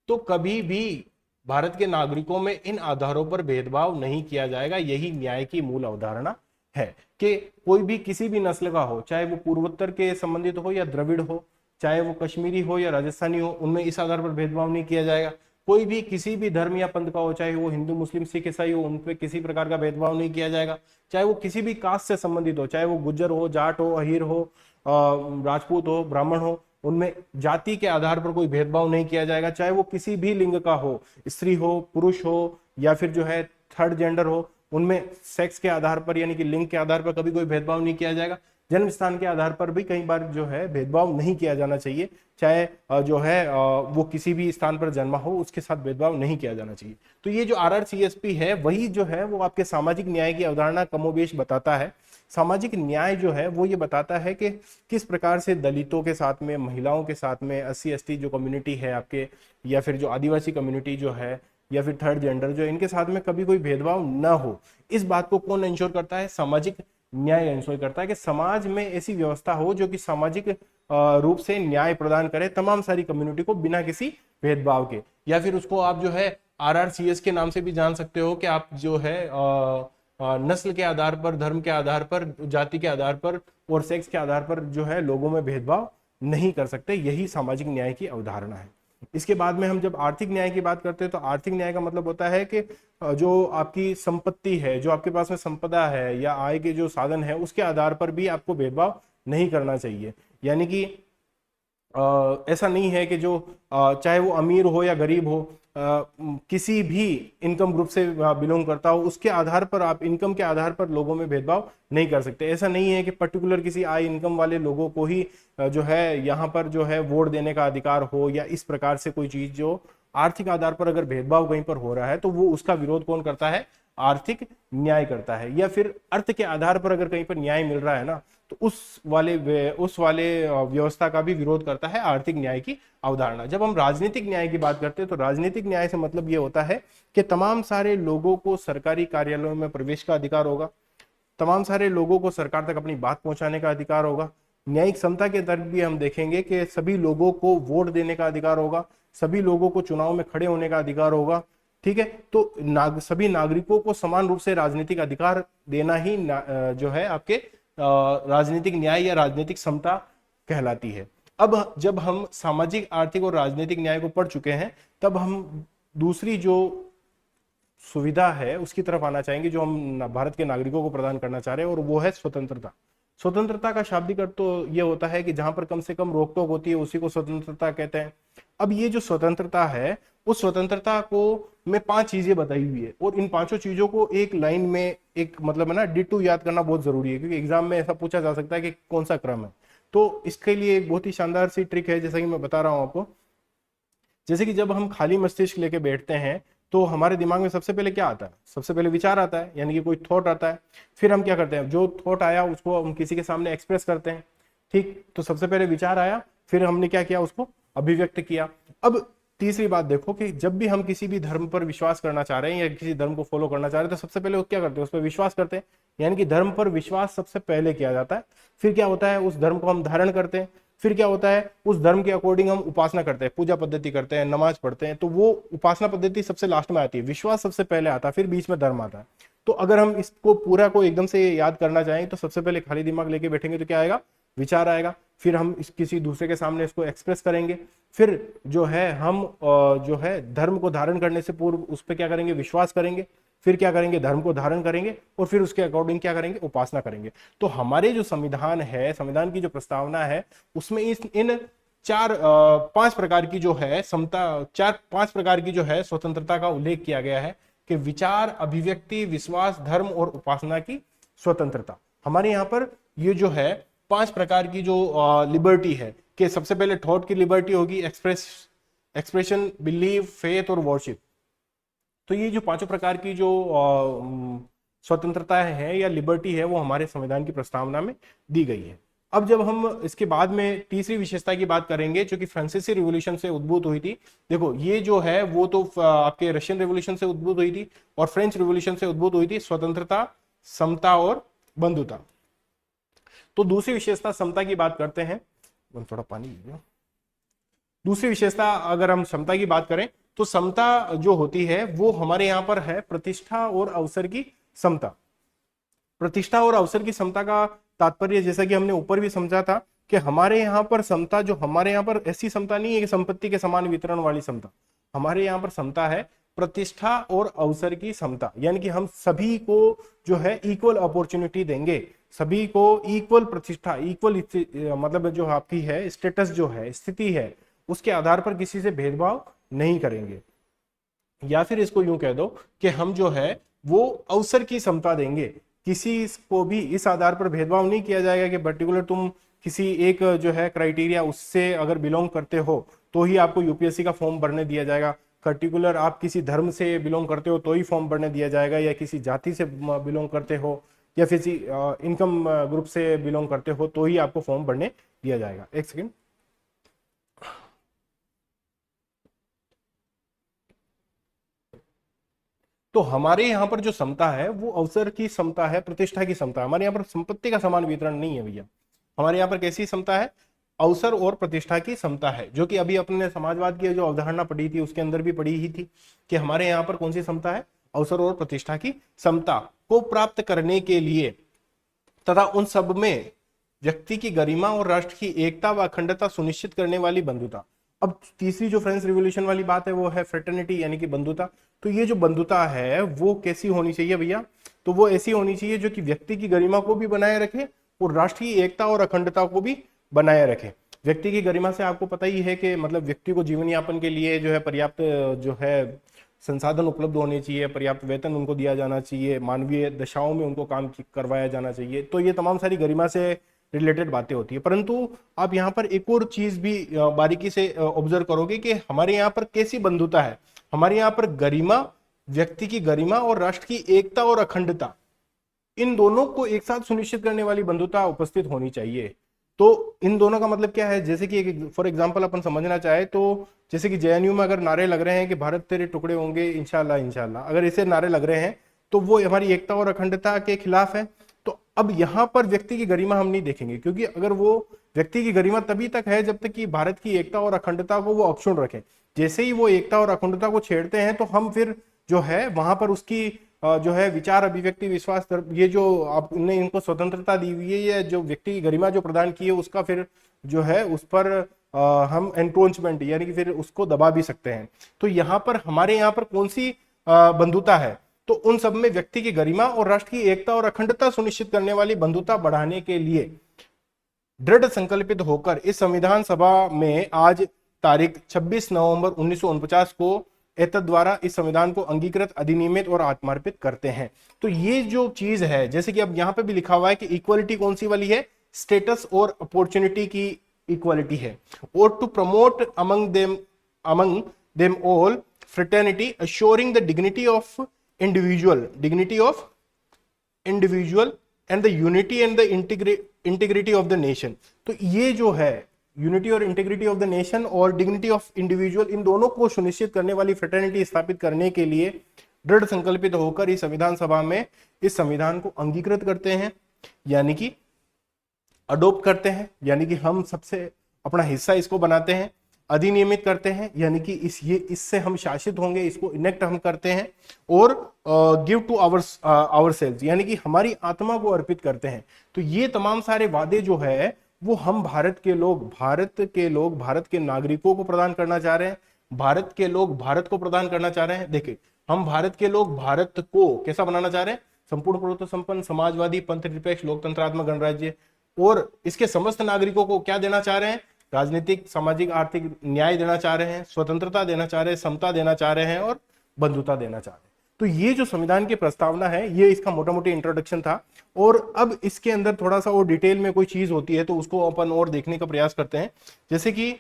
तो कभी भी भारत के नागरिकों में इन आधारों पर भेदभाव नहीं किया जाएगा। यही न्याय की मूल अवधारणा है कि कोई भी किसी भी नस्ल का हो, चाहे वो पूर्वोत्तर के संबंधित हो या द्रविड़ हो, चाहे वो कश्मीरी हो या राजस्थानी हो, उनमें इस आधार पर भेदभाव नहीं किया जाएगा। कोई भी किसी भी धर्म या पंथ का हो, चाहे वो हिंदू, मुस्लिम, सिख, ईसाई हो, उन पे किसी प्रकार का भेदभाव नहीं किया जाएगा। चाहे वो किसी भी कास्ट से संबंधित हो, चाहे वो गुज्जर हो, जाट हो, अहीर हो, राजपूत हो, ब्राह्मण हो, उनमें जाति के आधार पर कोई भेदभाव नहीं किया जाएगा। चाहे वो किसी भी लिंग का हो, स्त्री हो, पुरुष हो या फिर जो है थर्ड जेंडर हो, उनमें सेक्स के आधार पर यानी कि लिंग के आधार पर कभी कोई भेदभाव नहीं किया जाएगा। जन्म स्थान के आधार पर भी कई बार जो है भेदभाव नहीं किया जाना चाहिए, चाहे जो है वो किसी भी स्थान पर जन्मा हो उसके साथ भेदभाव नहीं किया जाना चाहिए। तो ये जो RRCSP है वही जो है वो आपके सामाजिक न्याय की अवधारणा कमोबेश बताता है। सामाजिक न्याय जो है वो ये बताता है कि किस प्रकार से दलितों के साथ में, महिलाओं के साथ में, SC ST जो कम्युनिटी है आपके, या फिर जो आदिवासी कम्युनिटी जो है, या फिर थर्ड जेंडर जो, इनके साथ में कभी कोई भेदभाव न हो। इस बात को कौन इंश्योर करता है? सामाजिक न्याय इंश्योर करता है कि समाज में ऐसी व्यवस्था हो जो कि सामाजिक रूप से न्याय प्रदान करे तमाम सारी कम्युनिटी को बिना किसी भेदभाव के। या फिर उसको आप जो है RRCS के नाम से भी जान सकते हो कि आप जो है नस्ल के आधार पर, धर्म के आधार पर, जाति के आधार पर और सेक्स के आधार पर जो है लोगों में भेदभाव नहीं कर सकते। यही सामाजिक न्याय की अवधारणा है। इसके बाद में हम जब आर्थिक न्याय की बात करते हैं तो आर्थिक न्याय का मतलब होता है कि जो आपकी संपत्ति है, जो आपके पास में संपदा है या आय के जो साधन है, उसके आधार पर भी आपको भेदभाव नहीं करना चाहिए। यानी कि ऐसा नहीं है कि जो चाहे वो अमीर हो या गरीब हो, किसी भी इनकम ग्रुप से बिलोंग करता हो, उसके आधार पर आप, इनकम के आधार पर लोगों में भेदभाव नहीं कर सकते। ऐसा नहीं है कि पर्टिकुलर किसी आय इनकम वाले लोगों को ही जो है यहाँ पर जो है वोट देने का अधिकार हो, या इस प्रकार से कोई चीज जो आर्थिक आधार पर अगर भेदभाव कहीं पर हो रहा है तो वो उसका विरोध कौन करता है? आर्थिक न्याय करता है। या फिर अर्थ के आधार पर अगर कहीं पर न्याय मिल रहा है ना, तो उस वाले व्यवस्था का भी विरोध करता है आर्थिक न्याय की अवधारणा। जब हम राजनीतिक न्याय की बात करते हैं तो राजनीतिक न्याय से मतलब ये होता है कि तमाम सारे लोगों को सरकारी कार्यालयों में प्रवेश का अधिकार होगा, तमाम सारे लोगों को सरकार तक अपनी बात पहुंचाने का अधिकार होगा। न्यायिक समता के तर्क भी हम देखेंगे कि सभी लोगों को वोट देने का अधिकार होगा, सभी लोगों को चुनाव में खड़े होने का अधिकार होगा। ठीक है, तो सभी नागरिकों को समान रूप से राजनीतिक अधिकार देना ही जो है आपके राजनीतिक न्याय या राजनीतिक समता कहलाती है। अब जब हम सामाजिक, आर्थिक और राजनीतिक न्याय को पढ़ चुके हैं, तब हम दूसरी जो सुविधा है उसकी तरफ आना चाहेंगे जो हम भारत के नागरिकों को प्रदान करना चाह रहे हैं, और वो है स्वतंत्रता। स्वतंत्रता का शाब्दिक अर्थ तो ये होता है कि जहां पर कम से कम रोक टोक होती है उसी को स्वतंत्रता कहते हैं। अब ये जो स्वतंत्रता है, उस स्वतंत्रता को में 5 चीजें बताई हुई है, और इन 5 चीजों को एक लाइन में, एक मतलब है ना, डिटू याद करना बहुत जरूरी है, क्योंकि एग्जाम में ऐसा पूछा जा सकता है कि कौन सा क्रम है। तो इसके लिए एक बहुत ही शानदार सी ट्रिक है, जैसा कि मैं बता रहा हूं आपको। जैसे कि जब हम खाली मस्तिष्क लेके बैठते हैं तो हमारे दिमाग में सबसे पहले क्या आता है? सबसे पहले विचार आता है, यानी कि कोई थॉट आता है। फिर हम क्या करते हैं? जो थॉट आया उसको हम किसी के सामने एक्सप्रेस करते हैं। ठीक, तो सबसे पहले विचार आया, फिर हमने क्या किया? उसको अभिव्यक्त किया। अब तीसरी बात देखो कि जब भी हम किसी भी धर्म पर विश्वास करना चाह रहे हैं या किसी धर्म को फॉलो करना चाह रहे हैं तो सबसे पहले वो क्या करते हैं? उस पर विश्वास करते हैं, यानी कि धर्म पर विश्वास सबसे पहले किया जाता है। फिर क्या होता है? उस धर्म को हम धारण करते हैं। फिर क्या होता है? उस धर्म के अकॉर्डिंग हम उपासना करते हैं, पूजा पद्धति करते हैं, नमाज पढ़ते हैं। तो वो उपासना पद्धति सबसे लास्ट में आती है, विश्वास सबसे पहले आता है, फिर बीच में धर्म आता है। तो अगर हम इसको पूरा को एकदम से याद करना चाहें तो सबसे पहले खाली दिमाग लेके बैठेंगे तो क्या आएगा? विचार आएगा। फिर हम किसी दूसरे के सामने इसको एक्सप्रेस करेंगे। फिर जो है हम जो है धर्म को धारण करने से पूर्व उस पर क्या करेंगे? विश्वास करेंगे। फिर क्या करेंगे? धर्म को धारण करेंगे, और फिर उसके अकॉर्डिंग क्या करेंगे? उपासना करेंगे। तो हमारे जो संविधान है, संविधान की जो प्रस्तावना है, उसमें इन 5 प्रकार की जो है समता, 5 प्रकार की जो है स्वतंत्रता का उल्लेख किया गया है कि विचार, अभिव्यक्ति, विश्वास, धर्म और उपासना की स्वतंत्रता। हमारे यहाँ पर ये जो है 5 प्रकार की जो लिबर्टी है, कि सबसे पहले थॉट की लिबर्टी होगी, एक्सप्रेशन, बिलीव, फेथ और वर्शिप। तो ये जो 5 प्रकार की जो स्वतंत्रता है या लिबर्टी है वो हमारे संविधान की प्रस्तावना में दी गई है। अब जब हम इसके बाद में तीसरी विशेषता की बात करेंगे जो कि फ्रांसीसी रिवॉल्यूशन से उद्भूत हुई थी। देखो ये जो है वो तो आपके रशियन रिवॉल्यूशन से उद्भूत हुई थी और फ्रेंच रिवॉल्यूशन से उद्भूत हुई थी, स्वतंत्रता, समता और बंधुता। तो दूसरी विशेषता समता की बात करते हैं। थोड़ा पानी लीजिए। दूसरी विशेषता अगर हम समता की बात करें तो समता जो होती है वो हमारे यहाँ पर है प्रतिष्ठा और अवसर की समता। प्रतिष्ठा और अवसर की समता का तात्पर्य, जैसा कि हमने ऊपर भी समझा था, कि हमारे यहाँ पर समता, जो हमारे यहाँ पर ऐसी समता नहीं है कि संपत्ति के समान वितरण वाली समता। हमारे यहाँ पर समता है प्रतिष्ठा और अवसर की समता, यानी कि हम सभी को जो है इक्वल अपॉर्चुनिटी देंगे, सभी को इक्वल प्रतिष्ठा, इक्वल मतलब जो आपकी है स्टेटस, जो है स्थिति है, उसके आधार पर किसी से भेदभाव नहीं करेंगे। या फिर इसको यूं कह दो कि हम जो है वो अवसर की समता देंगे, किसी को भी इस आधार पर भेदभाव नहीं किया जाएगा कि पर्टिकुलर तुम किसी एक जो है क्राइटेरिया उससे अगर बिलोंग करते हो तो ही आपको यूपीएससी का फॉर्म भरने दिया जाएगा, पर्टिकुलर आप किसी धर्म से बिलोंग करते हो तो ही फॉर्म भरने दिया जाएगा, या किसी जाति से बिलोंग करते हो या किसी इनकम ग्रुप से बिलोंग करते हो तो ही आपको फॉर्म भरने दिया जाएगा। एक सेकेंड। तो हमारे यहाँ पर जो समता है वो अवसर की समता है, प्रतिष्ठा की समता है। हमारे यहाँ पर संपत्ति का समान वितरण नहीं है भैया। हमारे यहाँ पर कैसी समता है? अवसर और प्रतिष्ठा की समता है, जो कि अभी अपने समाजवाद की जो अवधारणा पढ़ी थी उसके अंदर भी पढ़ी ही थी कि हमारे यहाँ पर कौन सी समता है? अवसर और प्रतिष्ठा की समता को प्राप्त करने के लिए तथा उन सब में व्यक्ति की गरिमा और राष्ट्र की एकता व अखंडता सुनिश्चित करने वाली बंधुता। अब तीसरी जो फ्रेंच रिवॉल्यूशन वाली बात है वो है फ्रेटर्निटी यानी कि बंधुता। तो ये जो बंधुता है वो कैसी होनी चाहिए भैया? तो वो ऐसी होनी चाहिए जो कि व्यक्ति की गरिमा को भी बनाए रखे और राष्ट्र की एकता और अखंडता को भी बनाए रखे। व्यक्ति की गरिमा से आपको पता ही है कि मतलब व्यक्ति को जीवन यापन के लिए जो है पर्याप्त जो है संसाधन उपलब्ध होने चाहिए, पर्याप्त वेतन उनको दिया जाना चाहिए, मानवीय दशाओं में उनको काम करवाया जाना चाहिए। तो ये तमाम सारी गरिमा से रिलेटेड बातें होती है। परंतु आप यहाँ पर एक और चीज भी बारीकी से ऑब्जर्व करोगे कि हमारे यहाँ पर कैसी बंधुता है। हमारे यहाँ पर गरिमा, व्यक्ति की गरिमा और राष्ट्र की एकता और अखंडता, इन दोनों को एक साथ सुनिश्चित करने वाली बंधुता उपस्थित होनी चाहिए। तो इन दोनों का मतलब क्या है? जैसे कि फॉर एग्जांपल अपन समझना चाहे तो जैसे कि जेएनयू में अगर नारे लग रहे हैं कि भारत तेरे टुकड़े होंगे इंशाल्लाह इंशाल्लाह, अगर ऐसे नारे लग रहे हैं तो वो हमारी एकता और अखंडता के खिलाफ है। तो अब यहाँ पर व्यक्ति की गरिमा हम नहीं देखेंगे, क्योंकि अगर वो व्यक्ति की गरिमा तभी तक है जब तक कि भारत की एकता और अखंडता को वो अक्षुण्ण रखें। जैसे ही वो एकता और अखंडता को छेड़ते हैं तो हम फिर जो है वहां पर उसकी जो है विचार, अभिव्यक्ति, विश्वास, ये जो आपने इनको स्वतंत्रता दी हुई है या जो व्यक्ति की गरिमा जो प्रदान की है उसका फिर जो है उस पर हम एनक्रोचमेंट यानी कि फिर उसको दबा भी सकते हैं। तो यहाँ पर हमारे यहाँ पर कौन सी बंधुता है? तो उन सब में व्यक्ति की गरिमा और राष्ट्र की एकता और अखंडता सुनिश्चित करने वाली बंधुता बढ़ाने के लिए दृढ़ संकल्पित होकर इस संविधान सभा में आज तारीख 26 नवंबर 1949 को एतद द्वारा इस संविधान को अंगीकृत, अधिनियमित और आत्मार्पित करते हैं। तो ये जो चीज है, जैसे कि अब यहाँ पे भी लिखा हुआ है कि इक्वालिटी कौन सी वाली है? स्टेटस और अपॉर्चुनिटी की इक्वालिटी है। और to promote among them all fraternity assuring the dignity of individual and the unity and the integrity of the nation। तो ये जो है यूनिटी और इंटीग्रिटी ऑफ द नेशन और डिग्निटी ऑफ इंडिविजुअल, इन दोनों को सुनिश्चित करने वाली फ्रेटर्निटी स्थापित करने के लिए दृढ़ संकल्पित होकर इस संविधान सभा में इस संविधान को अंगीकृत करते हैं, यानी कि अडोप्ट करते हैं, यानी कि हम सबसे अपना हिस्सा इसको बनाते हैं। अधिनियमित करते हैं यानी कि इससे हम शासित होंगे, इसको इनेक्ट हम करते हैं। और गिव टू आवर सेल्स यानी कि हमारी आत्मा को अर्पित करते हैं। तो ये तमाम सारे वादे जो है वो हम भारत के लोग भारत के नागरिकों को प्रदान करना चाह रहे हैं। भारत के लोग भारत को प्रदान करना चाह रहे हैं। देखिए, हम भारत के लोग भारत को कैसा बनाना चाह रहे हैं? संपूर्ण प्रभुत्व संपन्न, समाजवादी, पंथ निरपेक्ष, लोकतंत्रात्मक गणराज्य। और इसके समस्त नागरिकों को क्या देना चाह रहे हैं? राजनीतिक, सामाजिक, आर्थिक न्याय देना चाह रहे हैं, स्वतंत्रता देना चाह रहे हैं, समता देना चाह रहे हैं और बंधुता देना चाह रहे हैं। तो ये जो संविधान की प्रस्तावना है, ये इसका मोटा मोटी इंट्रोडक्शन था। और अब इसके अंदर थोड़ा सा और डिटेल में कोई चीज होती है तो उसको अपन और देखने का प्रयास करते हैं। जैसे कि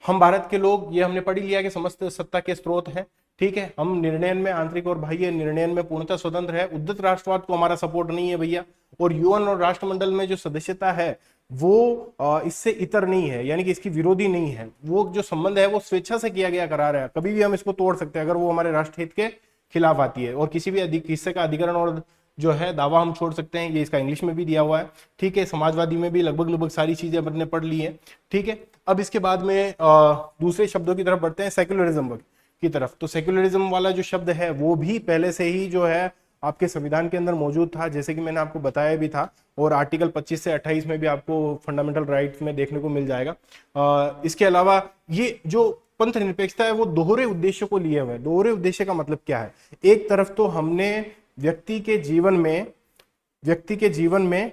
हम भारत के लोग, ये हमने पढ़ लिया कि समस्त सत्ता के स्रोत हैं, ठीक है। हम निर्णयन में, आंतरिक और बाह्य निर्णयन में पूर्णतः स्वतंत्र है। उद्धत राष्ट्रवाद को हमारा सपोर्ट नहीं है भैया। और यूएन और राष्ट्रमंडल में जो सदस्यता है वो इससे इतर नहीं है, यानी कि इसकी विरोधी नहीं है। वो जो संबंध है वो स्वेच्छा से किया गया करार है, कभी भी हम इसको तोड़ सकते हैं अगर वो हमारे राष्ट्रहित के खिलाफ आती है। और किसी भी हिस्से का अधिकरण और जो है दावा हम छोड़ सकते हैं, ये इसका इंग्लिश में भी दिया हुआ है, ठीक है। समाजवादी में भी लगभग सारी चीजें हमने पढ़ ली है, ठीक है। अब इसके बाद में दूसरे शब्दों की तरफ बढ़ते हैं, सेक्युलरिज्म की तरफ। तो सेक्युलरिज्म वाला जो शब्द है वो भी पहले से ही जो है आपके संविधान के अंदर मौजूद था, जैसे कि मैंने आपको बताया भी था। और आर्टिकल 25 से 28 में भी आपको फंडामेंटल राइट्स में देखने को मिल जाएगा। इसके अलावा ये जो पंथ निरपेक्षता है वो दोहरे उद्देश्य को लिए हुए है। दोहरे उद्देश्य का मतलब क्या है? एक तरफ तो हमने व्यक्ति के जीवन में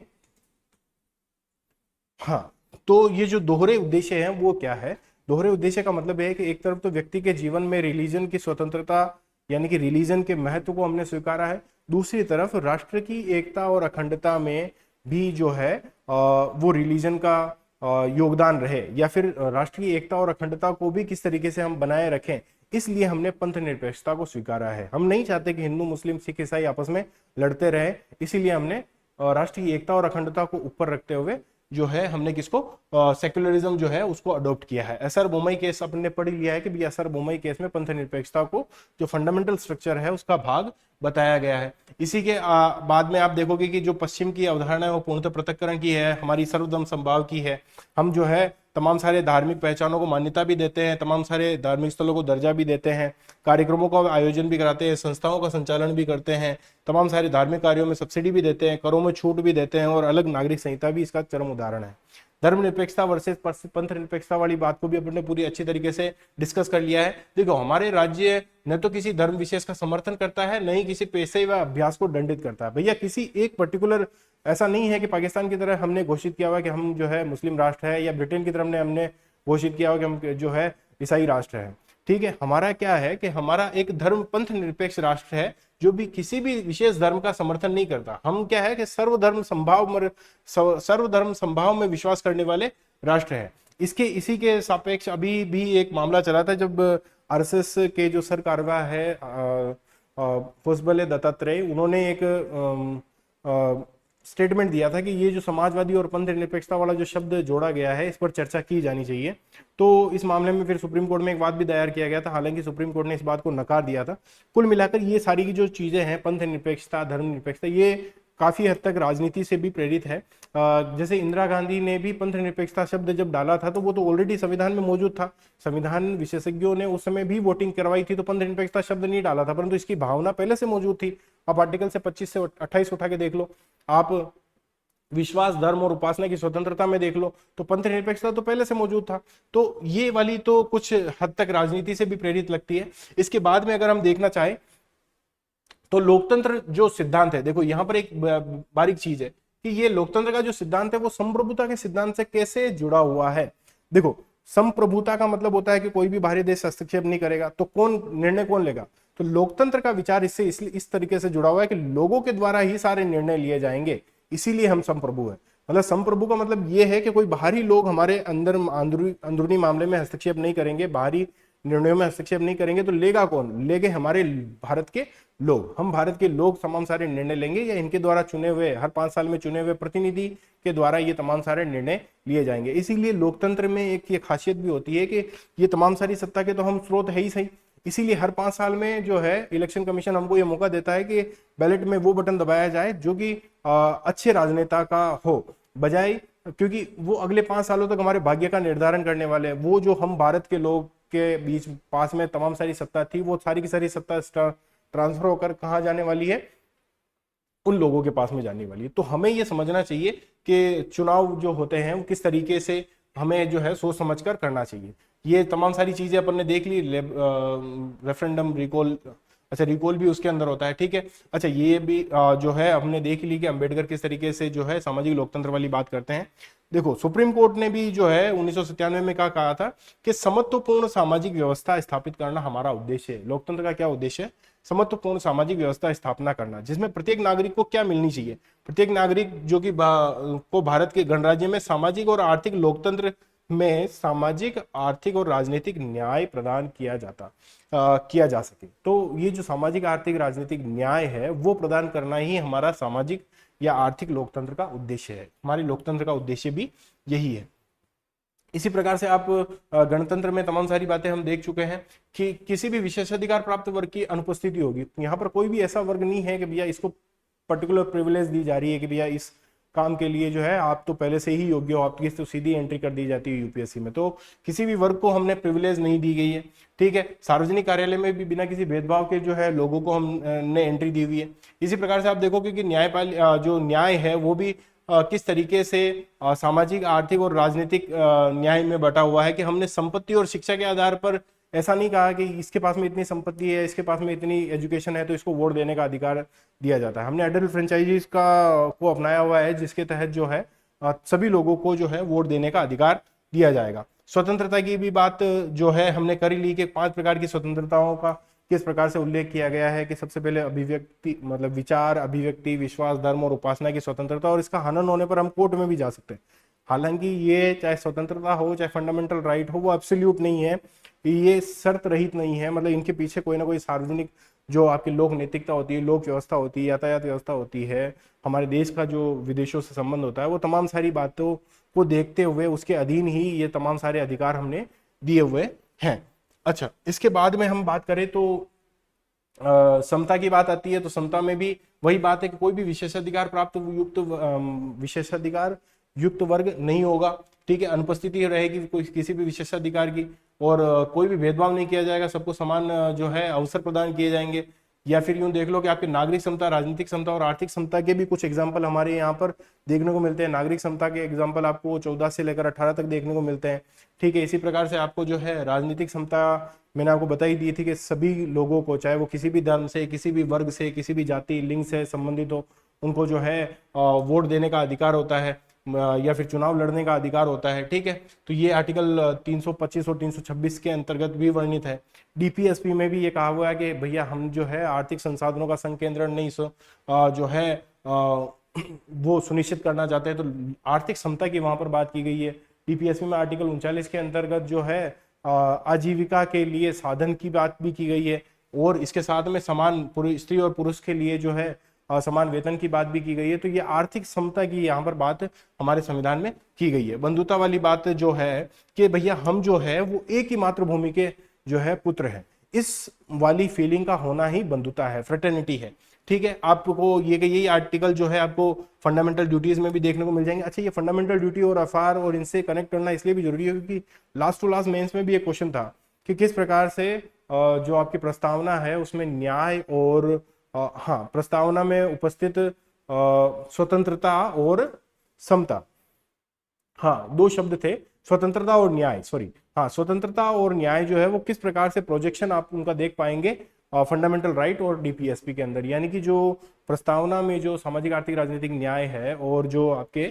हाँ, तो ये जो दोहरे उद्देश्य है वो क्या है? दोहरे उद्देश्य का मतलब है कि एक तरफ तो व्यक्ति के जीवन में रिलीजन की स्वतंत्रता यानी कि रिलीजन के महत्व को हमने स्वीकारा है, दूसरी तरफ राष्ट्र की एकता और अखंडता में भी जो है वो रिलीजन का योगदान रहे, या फिर राष्ट्र की एकता और अखंडता को भी किस तरीके से हम बनाए रखें, इसलिए हमने पंथ निरपेक्षता को स्वीकारा है। हम नहीं चाहते कि हिंदू मुस्लिम सिख ईसाई आपस में लड़ते रहे, इसीलिए हमने राष्ट्र की एकता और अखंडता को ऊपर रखते हुए जो है हमने किसको सेक्युलरिज्म जो है उसको अडॉप्ट किया है। एसआर बोमई केस अपने पढ़ लिया है कि भैया एसआर बोमई केस में पंथ निरपेक्षता को जो फंडामेंटल स्ट्रक्चर है उसका भाग बताया गया है। इसी के बाद में आप देखोगे कि जो पश्चिम की अवधारणा है वो पूर्णतः पृथक्करण की है, हमारी सर्वधर्म संभाव की है। हम जो है तमाम सारे धार्मिक पहचानों को मान्यता भी देते हैं, तमाम सारे धार्मिक स्थलों को दर्जा भी देते हैं, कार्यक्रमों का आयोजन भी कराते हैं, संस्थाओं का संचालन भी करते हैं, तमाम सारे धार्मिक कार्यों में सब्सिडी भी देते हैं, करों में छूट भी देते हैं, और अलग नागरिक संहिता भी इसका चरम उदाहरण है। धर्मनिरपेक्षता वर्सेस पंथ निरपेक्षता वाली बात को भी अपने पूरी अच्छी तरीके से डिस्कस कर लिया है। देखो, हमारे राज्य न तो किसी धर्म विशेष का समर्थन करता है, न ही किसी पेशे व अभ्यास को दंडित करता है। भैया किसी एक पर्टिकुलर, ऐसा नहीं है कि पाकिस्तान की तरह हमने घोषित किया हुआ कि हम जो है मुस्लिम राष्ट्र है, या ब्रिटेन की तरफ ने हमने घोषित किया हुआ कि हम जो है ईसाई राष्ट्र है। ठीक है, हमारा क्या है कि हमारा एक धर्म पंथ निरपेक्ष राष्ट्र है जो भी किसी भी विशेष धर्म का समर्थन नहीं करता। हम क्या है कि सर्वधर्म संभाव में विश्वास करने वाले राष्ट्र है। इसी के सापेक्ष अभी भी एक मामला चला था जब आरएसएस के जो सर कारवा है पुष्पबल दत्तात्रेय, उन्होंने एक स्टेटमेंट दिया था कि ये जो समाजवादी और पंथ निरपेक्षता वाला जो शब्द जोड़ा गया है इस पर चर्चा की जानी चाहिए। तो इस मामले में फिर सुप्रीम कोर्ट में एक बात भी दायर किया गया था, हालांकि सुप्रीम कोर्ट ने इस बात को नकार दिया था। कुल मिलाकर ये सारी की जो चीजें हैं, पंथ निरपेक्षता, धर्म निरपेक्षता, ये काफी हद तक राजनीति से भी प्रेरित है। जैसे इंदिरा गांधी ने भी पंथ निरपेक्षता शब्द जब डाला था तो वो तो ऑलरेडी संविधान में मौजूद था। संविधान विशेषज्ञों ने उस समय भी वोटिंग करवाई थी तो पंथ निरपेक्षता शब्द नहीं डाला था, परंतु इसकी भावना पहले से मौजूद थी। आप आर्टिकल से 25 से 28 उठा के देख लो, आप विश्वास, धर्म और उपासना की स्वतंत्रता में देख लो, तो पंथ निरपेक्षता तो पहले से मौजूद था। तो ये वाली तो कुछ हद तक राजनीति से भी प्रेरित लगती है। इसके बाद में अगर हम देखना चाहें तो लोकतंत्र जो सिद्धांत है, देखो यहां पर एक बारीक चीज है कि ये लोकतंत्र का जो सिद्धांत है वो संप्रभुता के सिद्धांत से कैसे जुड़ा हुआ है। देखो, संप्रभुता का मतलब होता है कि कोई भी बाहरी देश हस्तक्षेप नहीं करेगा, तो निर्णय कौन लेगा? तो लोकतंत्र का विचार इससे इस तरीके से जुड़ा हुआ है कि लोगों के द्वारा ही सारे निर्णय लिए जाएंगे, इसीलिए हम संप्रभु है। मतलब संप्रभु का मतलब यह है कि कोई बाहरी लोग हमारे अंदर अंदरूनी मामले में हस्तक्षेप नहीं करेंगे, बाहरी निर्णयों में हस्तक्षेप नहीं करेंगे। तो लेगा कौन? लेंगे हमारे भारत के लोग। हम भारत के लोग तमाम सारे निर्णय लेंगे, या इनके द्वारा चुने हुए, हर 5 साल में चुने हुए प्रतिनिधि के द्वारा ये तमाम सारे निर्णय लिए जाएंगे। इसीलिए लोकतंत्र में एक ये खासियत भी होती है कि ये तमाम सारी सत्ता के तो हम स्रोत है ही सही, इसीलिए हर 5 साल में जो है इलेक्शन कमीशन हमको ये मौका देता है कि बैलेट में वो बटन दबाया जाए जो कि अच्छे राजनेता का हो, बजाय, क्योंकि वो अगले 5 सालों तक हमारे भाग्य का निर्धारण करने वाले हैं। वो जो हम भारत के लोग के बीच पास में तमाम सारी सत्ता थी, वो सारी की सारी सत्ता ट्रांसफर होकर कहाँ जाने वाली है? उन लोगों के पास में जाने वाली है। तो हमें ये समझना चाहिए कि चुनाव जो होते हैं वो किस तरीके से हमें जो है सोच समझकर करना चाहिए। ये तमाम सारी चीजें अपन ने देख ली, रेफरेंडम, रिकॉल, अच्छा रिकॉल भी उसके अंदर होता है, ठीक है। अच्छा, ये भी जो है हमने देख ली कि अंबेडकर किस तरीके से जो है सामाजिक लोकतंत्र वाली बात करते हैं। देखो, सुप्रीम कोर्ट ने भी जो है 1997 में कहा था कि समत्वपूर्ण सामाजिक व्यवस्था स्थापित करना हमारा उद्देश्य है। लोकतंत्र का क्या उद्देश्य है? समत्वपूर्ण सामाजिक व्यवस्था स्थापना करना, जिसमें प्रत्येक नागरिक को क्या मिलनी चाहिए? प्रत्येक नागरिक जो कि को भारत के गणराज्य में सामाजिक और आर्थिक लोकतंत्र में सामाजिक, आर्थिक और राजनीतिक न्याय प्रदान किया जा सके। तो ये जो सामाजिक, आर्थिक, राजनीतिक न्याय है वो प्रदान करना ही हमारा सामाजिक या आर्थिक लोकतंत्र का उद्देश्य है। हमारे लोकतंत्र का उद्देश्य भी यही है। इसी प्रकार से आप गणतंत्र में तमाम सारी बातें हम देख चुके हैं कि किसी भी विशेषाधिकार प्राप्त वर्ग की अनुपस्थिति होगी। यहाँ पर कोई भी ऐसा वर्ग नहीं है कि भैया इसको पर्टिकुलर प्रिविलेज दी जा रही है कि भैया इस काम के लिए जो है आप तो पहले से ही योग्य हो, आपकी तो सीधी एंट्री कर दी जाती है यूपीएससी में। तो किसी भी वर्ग को हमने प्रिविलेज नहीं दी गई है, ठीक है। सार्वजनिक कार्यालय में भी बिना किसी भेदभाव के जो है लोगों को हमने एंट्री दी हुई है। इसी प्रकार से आप देखोगे कि जो न्याय है वो भी किस तरीके से सामाजिक, आर्थिक और राजनीतिक न्याय में बटा हुआ है कि हमने संपत्ति और शिक्षा के आधार पर ऐसा नहीं कहा कि इसके पास में इतनी संपत्ति है, इसके पास में इतनी एजुकेशन है तो इसको वोट देने का अधिकार दिया जाता है। हमने अडल्ट फ्रेंचाइजीज को अपनाया हुआ है, जिसके तहत जो है सभी लोगों को जो है वोट देने का अधिकार दिया जाएगा। स्वतंत्रता की भी बात जो है हमने कर ली कि 5 प्रकार की स्वतंत्रताओं का किस प्रकार से उल्लेख किया गया है कि सबसे पहले अभिव्यक्ति मतलब विचार, अभिव्यक्ति, विश्वास, धर्म और उपासना की स्वतंत्रता, और इसका हनन होने पर हम कोर्ट में भी जा सकते हैं। हालांकि ये चाहे स्वतंत्रता हो चाहे फंडामेंटल राइट हो, वो एब्सोल्यूट नहीं है, ये शर्त रहित नहीं है, मतलब इनके पीछे कोई ना कोई सार्वजनिक जो आपकी लोक नैतिकता होती है, लोक व्यवस्था होती है, यातायात व्यवस्था होती है, हमारे देश का जो विदेशों से संबंध होता है, वो तमाम सारी बातों को देखते हुए उसके अधीन ही ये तमाम सारे अधिकार हमने दिए हुए हैं। अच्छा, इसके बाद में हम बात करें तो समता की बात आती है। तो समता में भी वही बात है कि कोई भी विशेषाधिकार प्राप्त युक्त विशेषाधिकार युक्त वर्ग नहीं होगा, ठीक है, अनुपस्थिति रहेगी कोई किसी भी विशेषाधिकार की, और कोई भी भेदभाव नहीं किया जाएगा, सबको समान जो है अवसर प्रदान किए जाएंगे। या फिर यूं देख लो कि आपकी नागरिक समता, राजनीतिक समता और आर्थिक समता के भी कुछ एग्जाम्पल हमारे यहाँ पर देखने को मिलते हैं। नागरिक समता के एग्जाम्पल आपको 14 से लेकर 18 तक देखने को मिलते हैं, ठीक है। इसी प्रकार से आपको जो है राजनीतिक समता मैंने आपको बताई दी थी कि सभी लोगों को, चाहे वो किसी भी धर्म से, किसी भी वर्ग से, किसी भी जाति लिंग से संबंधित हो, उनको जो है वोट देने का अधिकार होता है, या फिर चुनाव लड़ने का अधिकार होता है, ठीक है। तो ये आर्टिकल 325 और 326 के अंतर्गत भी वर्णित है। डीपीएसपी में भी ये कहा हुआ है कि भैया हम जो है आर्थिक संसाधनों का संकेंद्रण नहीं जो है वो सुनिश्चित करना चाहते हैं, तो आर्थिक समता की वहां पर बात की गई है। डीपीएसपी में आर्टिकल 39 के अंतर्गत जो है आजीविका के लिए साधन की बात भी की गई है, और इसके साथ में समान स्त्री और पुरुष के लिए जो है समान वेतन की बात भी की गई है। तो ये आर्थिक समता की यहाँ पर बात हमारे संविधान में की गई है। बंधुता वाली बात जो है कि भैया हम जो है वो एक ही मातृभूमि के जो है पुत्र हैं, इस वाली फीलिंग का होना ही बंधुता है, फ्रेटर्निटी है, ठीक है। आपको ये यही आर्टिकल जो है आपको फंडामेंटल ड्यूटीज में भी देखने को मिल जाएंगे। अच्छा, ये फंडामेंटल ड्यूटी और एफआर और इनसे कनेक्ट करना इसलिए भी जरूरी है क्योंकि लास्ट टू लास्ट मेंस में भी एक क्वेश्चन था कि किस प्रकार से जो आपकी प्रस्तावना है उसमें न्याय और हाँ, प्रस्तावना में उपस्थित स्वतंत्रता और समता, हाँ, दो शब्द थे, स्वतंत्रता और न्याय, सॉरी, हाँ, स्वतंत्रता और न्याय जो है वो किस प्रकार से प्रोजेक्शन आप उनका देख पाएंगे फंडामेंटल राइट और डीपीएसपी के अंदर। यानी कि जो प्रस्तावना में जो सामाजिक आर्थिक राजनीतिक न्याय है और जो आपके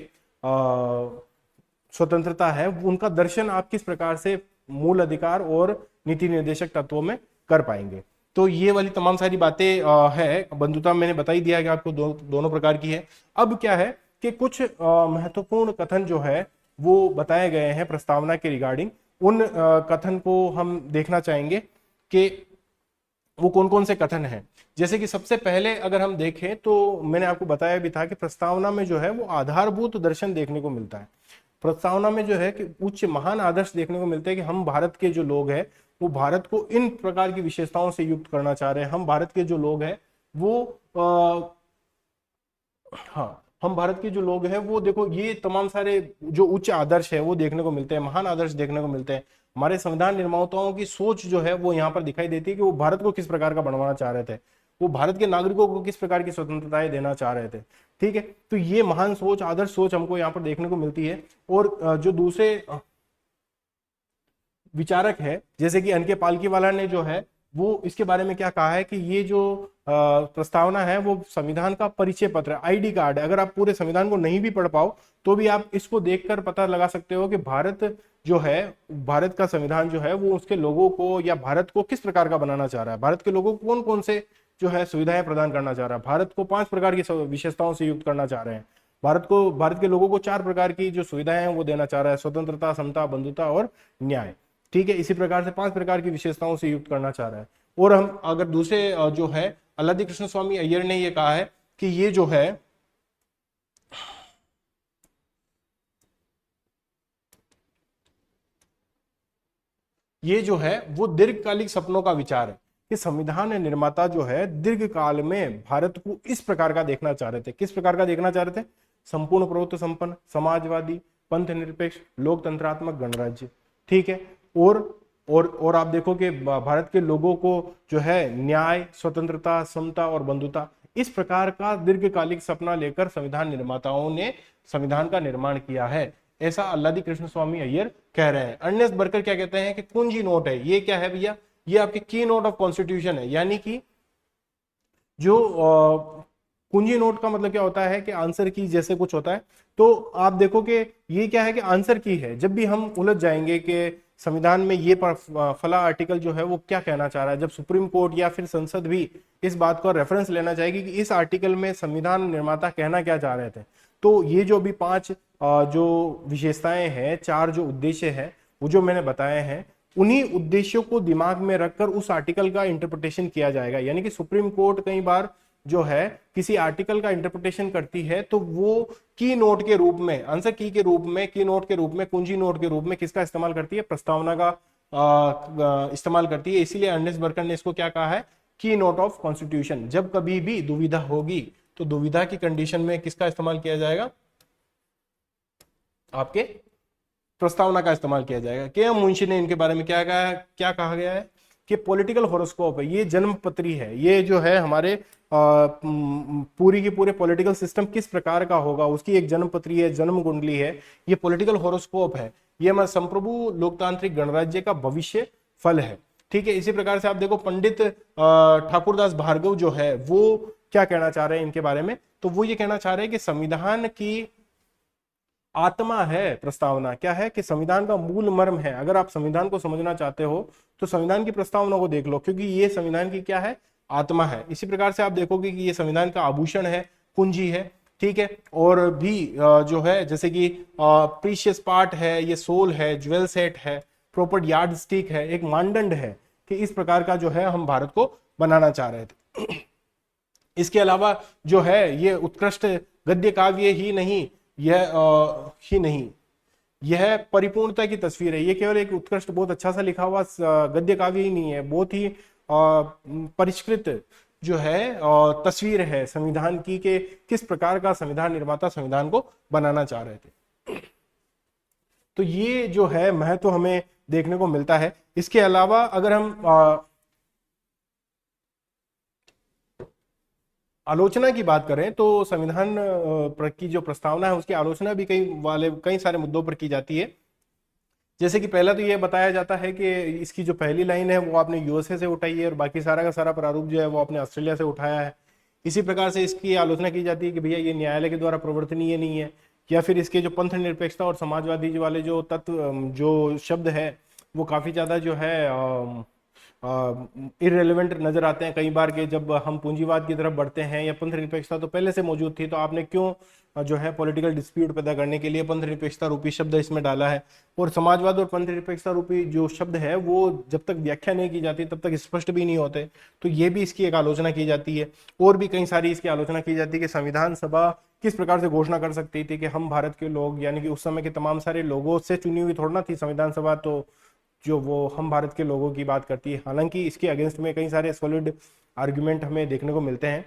स्वतंत्रता है, उनका दर्शन आप किस प्रकार से मूल अधिकार और नीति निर्देशक तत्वों में कर पाएंगे। तो ये वाली तमाम सारी बातें है। बंधुता मैंने बता ही दिया कि आपको दोनों प्रकार की है। अब क्या है कि कुछ महत्वपूर्ण कथन जो है वो बताए गए हैं प्रस्तावना के रिगार्डिंग। उन कथन को हम देखना चाहेंगे कि वो कौन कौन से कथन हैं। जैसे कि सबसे पहले अगर हम देखें तो मैंने आपको बताया भी था कि प्रस्तावना में जो है वो आधारभूत दर्शन देखने को मिलता है। प्रस्तावना में जो है कि उच्च महान आदर्श देखने को मिलते हैं कि हम भारत के जो लोग हैं वो भारत को इन प्रकार की विशेषताओं से युक्त करना चाह रहे हैं। हम भारत के जो लोग हैं वो हाँ, हम भारत के जो लोग हैं वो देखो ये तमाम सारे जो उच्च आदर्श है वो देखने को मिलते हैं, महान आदर्श देखने को मिलते हैं। हमारे संविधान निर्माताओं की सोच जो है वो यहाँ पर दिखाई देती है कि वो भारत को किस प्रकार का बनवाना चाह रहे थे, वो भारत के नागरिकों को किस प्रकार की स्वतंत्रताएं देना चाह रहे थे, ठीक है। तो ये महान सोच, आदर्श सोच हमको यहाँ पर देखने को मिलती है। और जो दूसरे विचारक है जैसे कि एन के पालकीवाला ने जो है वो इसके बारे में क्या कहा है कि ये जो प्रस्तावना है वो संविधान का परिचय पत्र है, आईडी कार्ड है। अगर आप पूरे संविधान को नहीं भी पढ़ पाओ तो भी आप इसको देखकर पता लगा सकते हो कि भारत जो है, भारत का संविधान जो है वो उसके लोगों को या भारत को किस प्रकार का बनाना चाह रहा है, भारत के लोगों को कौन कौन से जो है सुविधाएं प्रदान करना चाह रहा है। भारत को 5 प्रकार की विशेषताओं से युक्त करना चाह रहे हैं। भारत के लोगों को 4 प्रकार की जो सुविधाएं हैं वो देना चाह रहा है, स्वतंत्रता, समता, बंधुता और न्याय, ठीक है। इसी प्रकार से 5 प्रकार की विशेषताओं से युक्त करना चाह रहा है। और हम अगर दूसरे जो है अल्लादी कृष्ण स्वामी अय्यर ने ये कहा है कि ये जो है वो दीर्घकालिक सपनों का विचार है कि संविधान निर्माता जो है दीर्घ काल में भारत को इस प्रकार का देखना चाह रहे थे। किस प्रकार का देखना चाह रहे थे? संपूर्ण प्रभुत्व संपन्न, समाजवादी, पंथ निरपेक्ष, लोकतंत्रात्मक गणराज्य, ठीक है। और आप देखो कि भारत के लोगों को जो है न्याय, स्वतंत्रता, समता और बंधुता, इस प्रकार का दीर्घकालिक सपना लेकर संविधान निर्माताओं ने संविधान का निर्माण किया है, ऐसा अल्लादी कृष्ण स्वामी अय्यर कह रहे हैं। अर्नेस्ट बर्कर क्या कहते हैं कि कुंजी नोट है। ये क्या है भैया? ये आपके की नोट ऑफ कॉन्स्टिट्यूशन है। यानी कि जो कुंजी नोट का मतलब क्या होता है कि आंसर की जैसे कुछ होता है। तो आप देखो कि ये क्या है कि आंसर की है। जब भी हम उलझ जाएंगे कि संविधान में ये फला आर्टिकल जो है वो क्या कहना चाह रहा है, जब सुप्रीम कोर्ट या फिर संसद भी इस बात का रेफरेंस लेना चाहेगी कि इस आर्टिकल में संविधान निर्माता कहना क्या चाह रहे थे। तो ये जो भी 5 जो विशेषताएं हैं, 4 जो उद्देश्य है वो जो मैंने बताए हैं, उन्हीं उद्देश्यों को दिमाग में रखकर उस आर्टिकल का इंटरप्रिटेशन किया जाएगा। यानी कि सुप्रीम कोर्ट कई बार जो है किसी आर्टिकल का इंटरप्रिटेशन करती है तो वो की नोट के रूप में, आंसर की के रूप में, की नोट के रूप में, कुंजी नोट के रूप में किसका इस्तेमाल करती है, प्रस्तावना का इस्तेमाल करती है। इसीलिए अर्नेस्ट बर्कर ने इसको क्या कहा है, की नोट ऑफ कॉन्स्टिट्यूशन। जब कभी भी दुविधा होगी तो दुविधा की कंडीशन में किसका इस्तेमाल किया जाएगा, आपके प्रस्तावना का इस्तेमाल किया जाएगा। के एम मुंशी ने इनके बारे में क्या कहा है, क्या कहा गया है कि पॉलिटिकल होरोस्कोप है, ये जन्म पत्री है, ये जो है हमारे पूरी की पूरे पॉलिटिकल सिस्टम किस प्रकार का होगा उसकी एक जन्म पत्री है, जन्म कुंडली है, ये पॉलिटिकल होरोस्कोप है, ये हमारे संप्रभु लोकतांत्रिक गणराज्य का भविष्य फल है। ठीक है, इसी प्रकार से आप देखो पंडित ठाकुरदास भार्गव जो है वो क्या कहना चाह रहे हैं इनके बारे में, तो वो ये कहना चाह रहे हैं कि संविधान की आत्मा है प्रस्तावना, क्या है कि संविधान का मूल मर्म है। अगर आप संविधान को समझना चाहते हो तो संविधान की प्रस्तावना को देख लो, क्योंकि ये संविधान की क्या है, आत्मा है। इसी प्रकार से आप देखोगे कि ये संविधान का आभूषण है, कुंजी है, ठीक है, और भी जो है जैसे कि प्रीशियस पार्ट है, ये सोल है, ज्वेल सेट है, प्रॉपर यार्ड स्टिक है, एक मानदंड है कि इस प्रकार का जो है हम भारत को बनाना चाह रहे थे। इसके अलावा जो है ये उत्कृष्ट गद्य काव्य ही नहीं, यह परिपूर्णता की तस्वीर है। ये केवल एक उत्कृष्ट बहुत अच्छा सा लिखा हुआ गद्य काव्य ही नहीं है, बहुत ही परिष्कृत जो है तस्वीर है संविधान की के किस प्रकार का संविधान निर्माता संविधान को बनाना चाह रहे थे। तो ये जो है महत्व हमें देखने को मिलता है। इसके अलावा अगर हम आलोचना की बात करें तो संविधान की जो प्रस्तावना है उसकी आलोचना भी कई सारे मुद्दों पर की जाती है। जैसे कि पहला तो ये बताया जाता है कि इसकी जो पहली लाइन है वो आपने यूएसए से उठाई है और बाकी सारा का सारा प्रारूप जो है वो आपने ऑस्ट्रेलिया से उठाया है। इसी प्रकार से इसकी आलोचना की जाती है कि भैया ये न्यायालय के द्वारा प्रवर्तनीय नहीं है, या फिर इसके जो पंथ निरपेक्षता और समाजवादी वाले जो तत्व जो शब्द है वो काफी ज्यादा जो है इररिलेवेंट नजर आते हैं कई बार के। जब हम पूंजीवाद की तरफ बढ़ते हैं या पंथ निरपेक्षता तो पहले से मौजूद थी, तो आपने क्यों जो है पॉलिटिकल डिस्प्यूट पैदा करने के लिए पंथ निरपेक्षता रूपी शब्द इसमें डाला है। और समाजवाद और पंथ निरपेक्षता रूपी जो शब्द है वो जब तक व्याख्या नहीं की जाती तब तक स्पष्ट भी नहीं होते, तो ये भी इसकी एक आलोचना की जाती है। और भी कई सारी इसकी आलोचना की जाती है कि संविधान सभा किस प्रकार से घोषणा कर सकती थी कि हम भारत के लोग, यानी कि उस समय के तमाम सारे लोगों से चुनी हुई थोड़ा ना थी संविधान सभा, तो जो वो हम भारत के लोगों की बात करती है। हालांकि इसके अगेंस्ट में कई सारे सॉलिड आर्गुमेंट हमें देखने को मिलते हैं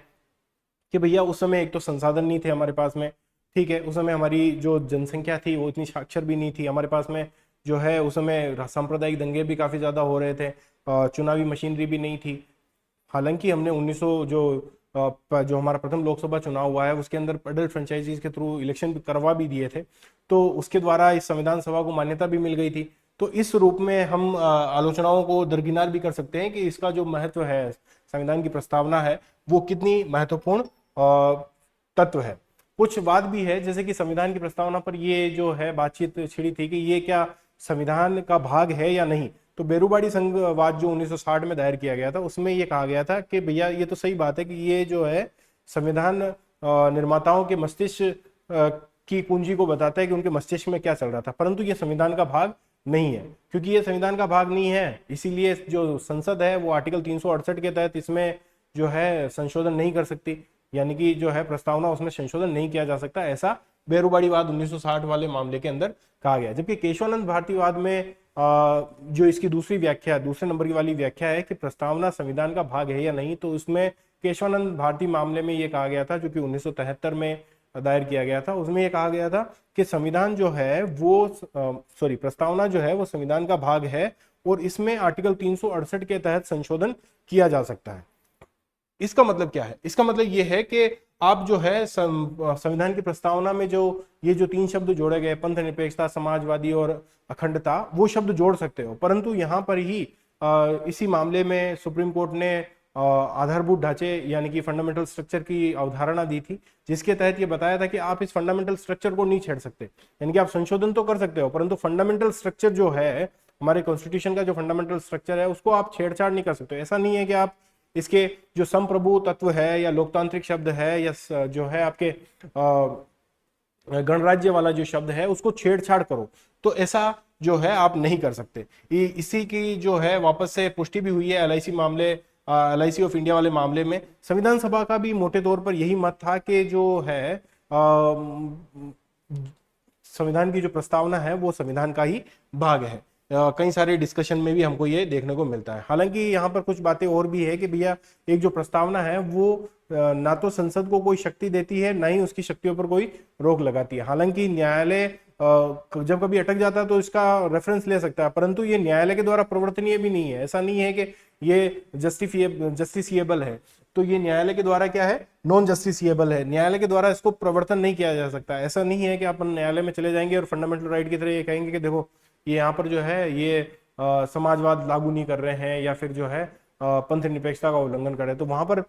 कि भैया उस समय एक तो संसाधन नहीं थे हमारे पास में, ठीक है, उस समय हमारी जो जनसंख्या थी वो इतनी साक्षर भी नहीं थी, हमारे पास में जो है उस समय सांप्रदायिक दंगे भी काफ़ी ज़्यादा हो रहे थे, चुनावी मशीनरी भी नहीं थी। हालांकि हमने 1900 जो हमारा प्रथम लोकसभा चुनाव हुआ है उसके अंदर अडल्ट फ्रेंचाइजीज के थ्रू इलेक्शन करवा भी दिए थे, तो उसके द्वारा इस संविधान सभा को मान्यता भी मिल गई थी। तो इस रूप में हम आलोचनाओं को दरकिनार भी कर सकते हैं कि इसका जो महत्व है, संविधान की प्रस्तावना है वो कितनी महत्वपूर्ण तत्व है। कुछ बात भी है जैसे कि संविधान की प्रस्तावना पर ये जो है बातचीत छिड़ी थी कि ये क्या संविधान का भाग है या नहीं। तो बेरूबाड़ी संघवाद जो 1960 में दायर किया गया था उसमें ये कहा गया था कि भैया ये तो सही बात है कि ये जो है संविधान निर्माताओं के मस्तिष्क की कुंजी को बताता है कि उनके मस्तिष्क में क्या चल रहा था, परंतु ये संविधान का भाग नहीं है। क्योंकि ये संविधान का भाग नहीं है इसीलिए जो संसद है वो आर्टिकल 368 के तहत इसमें जो है संशोधन नहीं कर सकती, यानी कि जो है प्रस्तावना उसमें संशोधन नहीं किया जा सकता, ऐसा बेरूबाड़ीवाद 1960 वाले मामले के अंदर कहा गया। जबकि केशवानंद भारतीवाद में जो इसकी दूसरी व्याख्या, दूसरे नंबर की वाली व्याख्या है कि प्रस्तावना संविधान का भाग है या नहीं, तो उसमें केशवानंद भारती मामले में ये कहा गया था जो कि 1973 में दायर किया गया था, उसमें यह कहा गया था कि संविधान जो है वो प्रस्तावना जो है वो संविधान का भाग है और इसमें आर्टिकल 368 के तहत संशोधन किया जा सकता है। इसका मतलब क्या है? इसका मतलब ये है कि आप जो है संविधान की प्रस्तावना में जो ये जो 3 शब्द जोड़े गए, पंथ निरपेक्षता, समाजवादी और अखंडता, वो शब्द जोड़ सकते हो, परंतु यहाँ पर ही इसी मामले में सुप्रीम कोर्ट ने आधारभूत ढांचे यानी कि फंडामेंटल स्ट्रक्चर की अवधारणा दी थी, जिसके तहत ये बताया था कि आप इस फंडामेंटल स्ट्रक्चर को नहीं छेड़ सकते, यानी कि आप संशोधन तो कर सकते हो परंतु फंडामेंटल स्ट्रक्चर जो है हमारे कॉन्स्टिट्यूशन का जो फंडामेंटल स्ट्रक्चर है उसको आप छेड़छाड़ नहीं कर सकते। ऐसा नहीं है कि आप इसके जो संप्रभु तत्व है या लोकतांत्रिक शब्द है या जो है आपके गणराज्य वाला जो शब्द है उसको छेड़छाड़ करो, तो ऐसा जो है आप नहीं कर सकते। इसी की जो है वापस से पुष्टि भी हुई है एलआईसी मामले, एलआईसी ऑफ इंडिया वाले मामले में। संविधान सभा का भी मोटे तौर पर यही मत था कि जो है संविधान की जो प्रस्तावना है वो संविधान का ही भाग है। कई सारे डिस्कशन में भी हमको ये देखने को मिलता है। हालांकि यहाँ पर कुछ बातें और भी है कि भैया एक जो प्रस्तावना है वो ना तो संसद को कोई शक्ति देती है ना ही उसकी शक्तियों पर कोई रोक लगाती है। हालांकि न्यायालय जब कभी अटक जाता है तो इसका रेफरेंस ले सकता है, परंतु ये न्यायालय के द्वारा प्रवर्तनीय भी नहीं है। ऐसा नहीं है कि ये जस्टिसिएबल है, तो ये न्यायालय के द्वारा क्या है, नॉन जस्टिसिएबल है। न्यायालय के द्वारा इसको प्रवर्तन नहीं किया जा सकता। ऐसा नहीं है कि अपन न्यायालय में चले जाएंगे और फंडामेंटल राइट की तरह ये कहेंगे कि देखो ये यहाँ पर जो है ये समाजवाद लागू नहीं कर रहे हैं या फिर जो है पंथ निरपेक्षता का उल्लंघन कर रहे हैं, तो वहां पर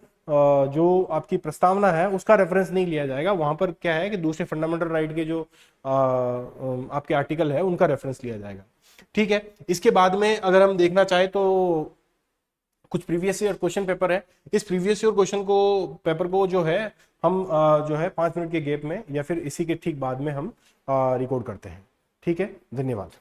जो आपकी प्रस्तावना है उसका रेफरेंस नहीं लिया जाएगा। वहां पर क्या है कि दूसरे फंडामेंटल राइट के जो आपके आर्टिकल है उनका रेफरेंस लिया जाएगा। ठीक है, इसके बाद में अगर हम देखना चाहे तो कुछ प्रीवियस ईयर क्वेश्चन पेपर है। इस प्रीवियस ईयर क्वेश्चन को पेपर को जो है हम जो है 5 मिनट के गैप में या फिर इसी के ठीक बाद में हम रिकॉर्ड करते हैं। ठीक है, धन्यवाद।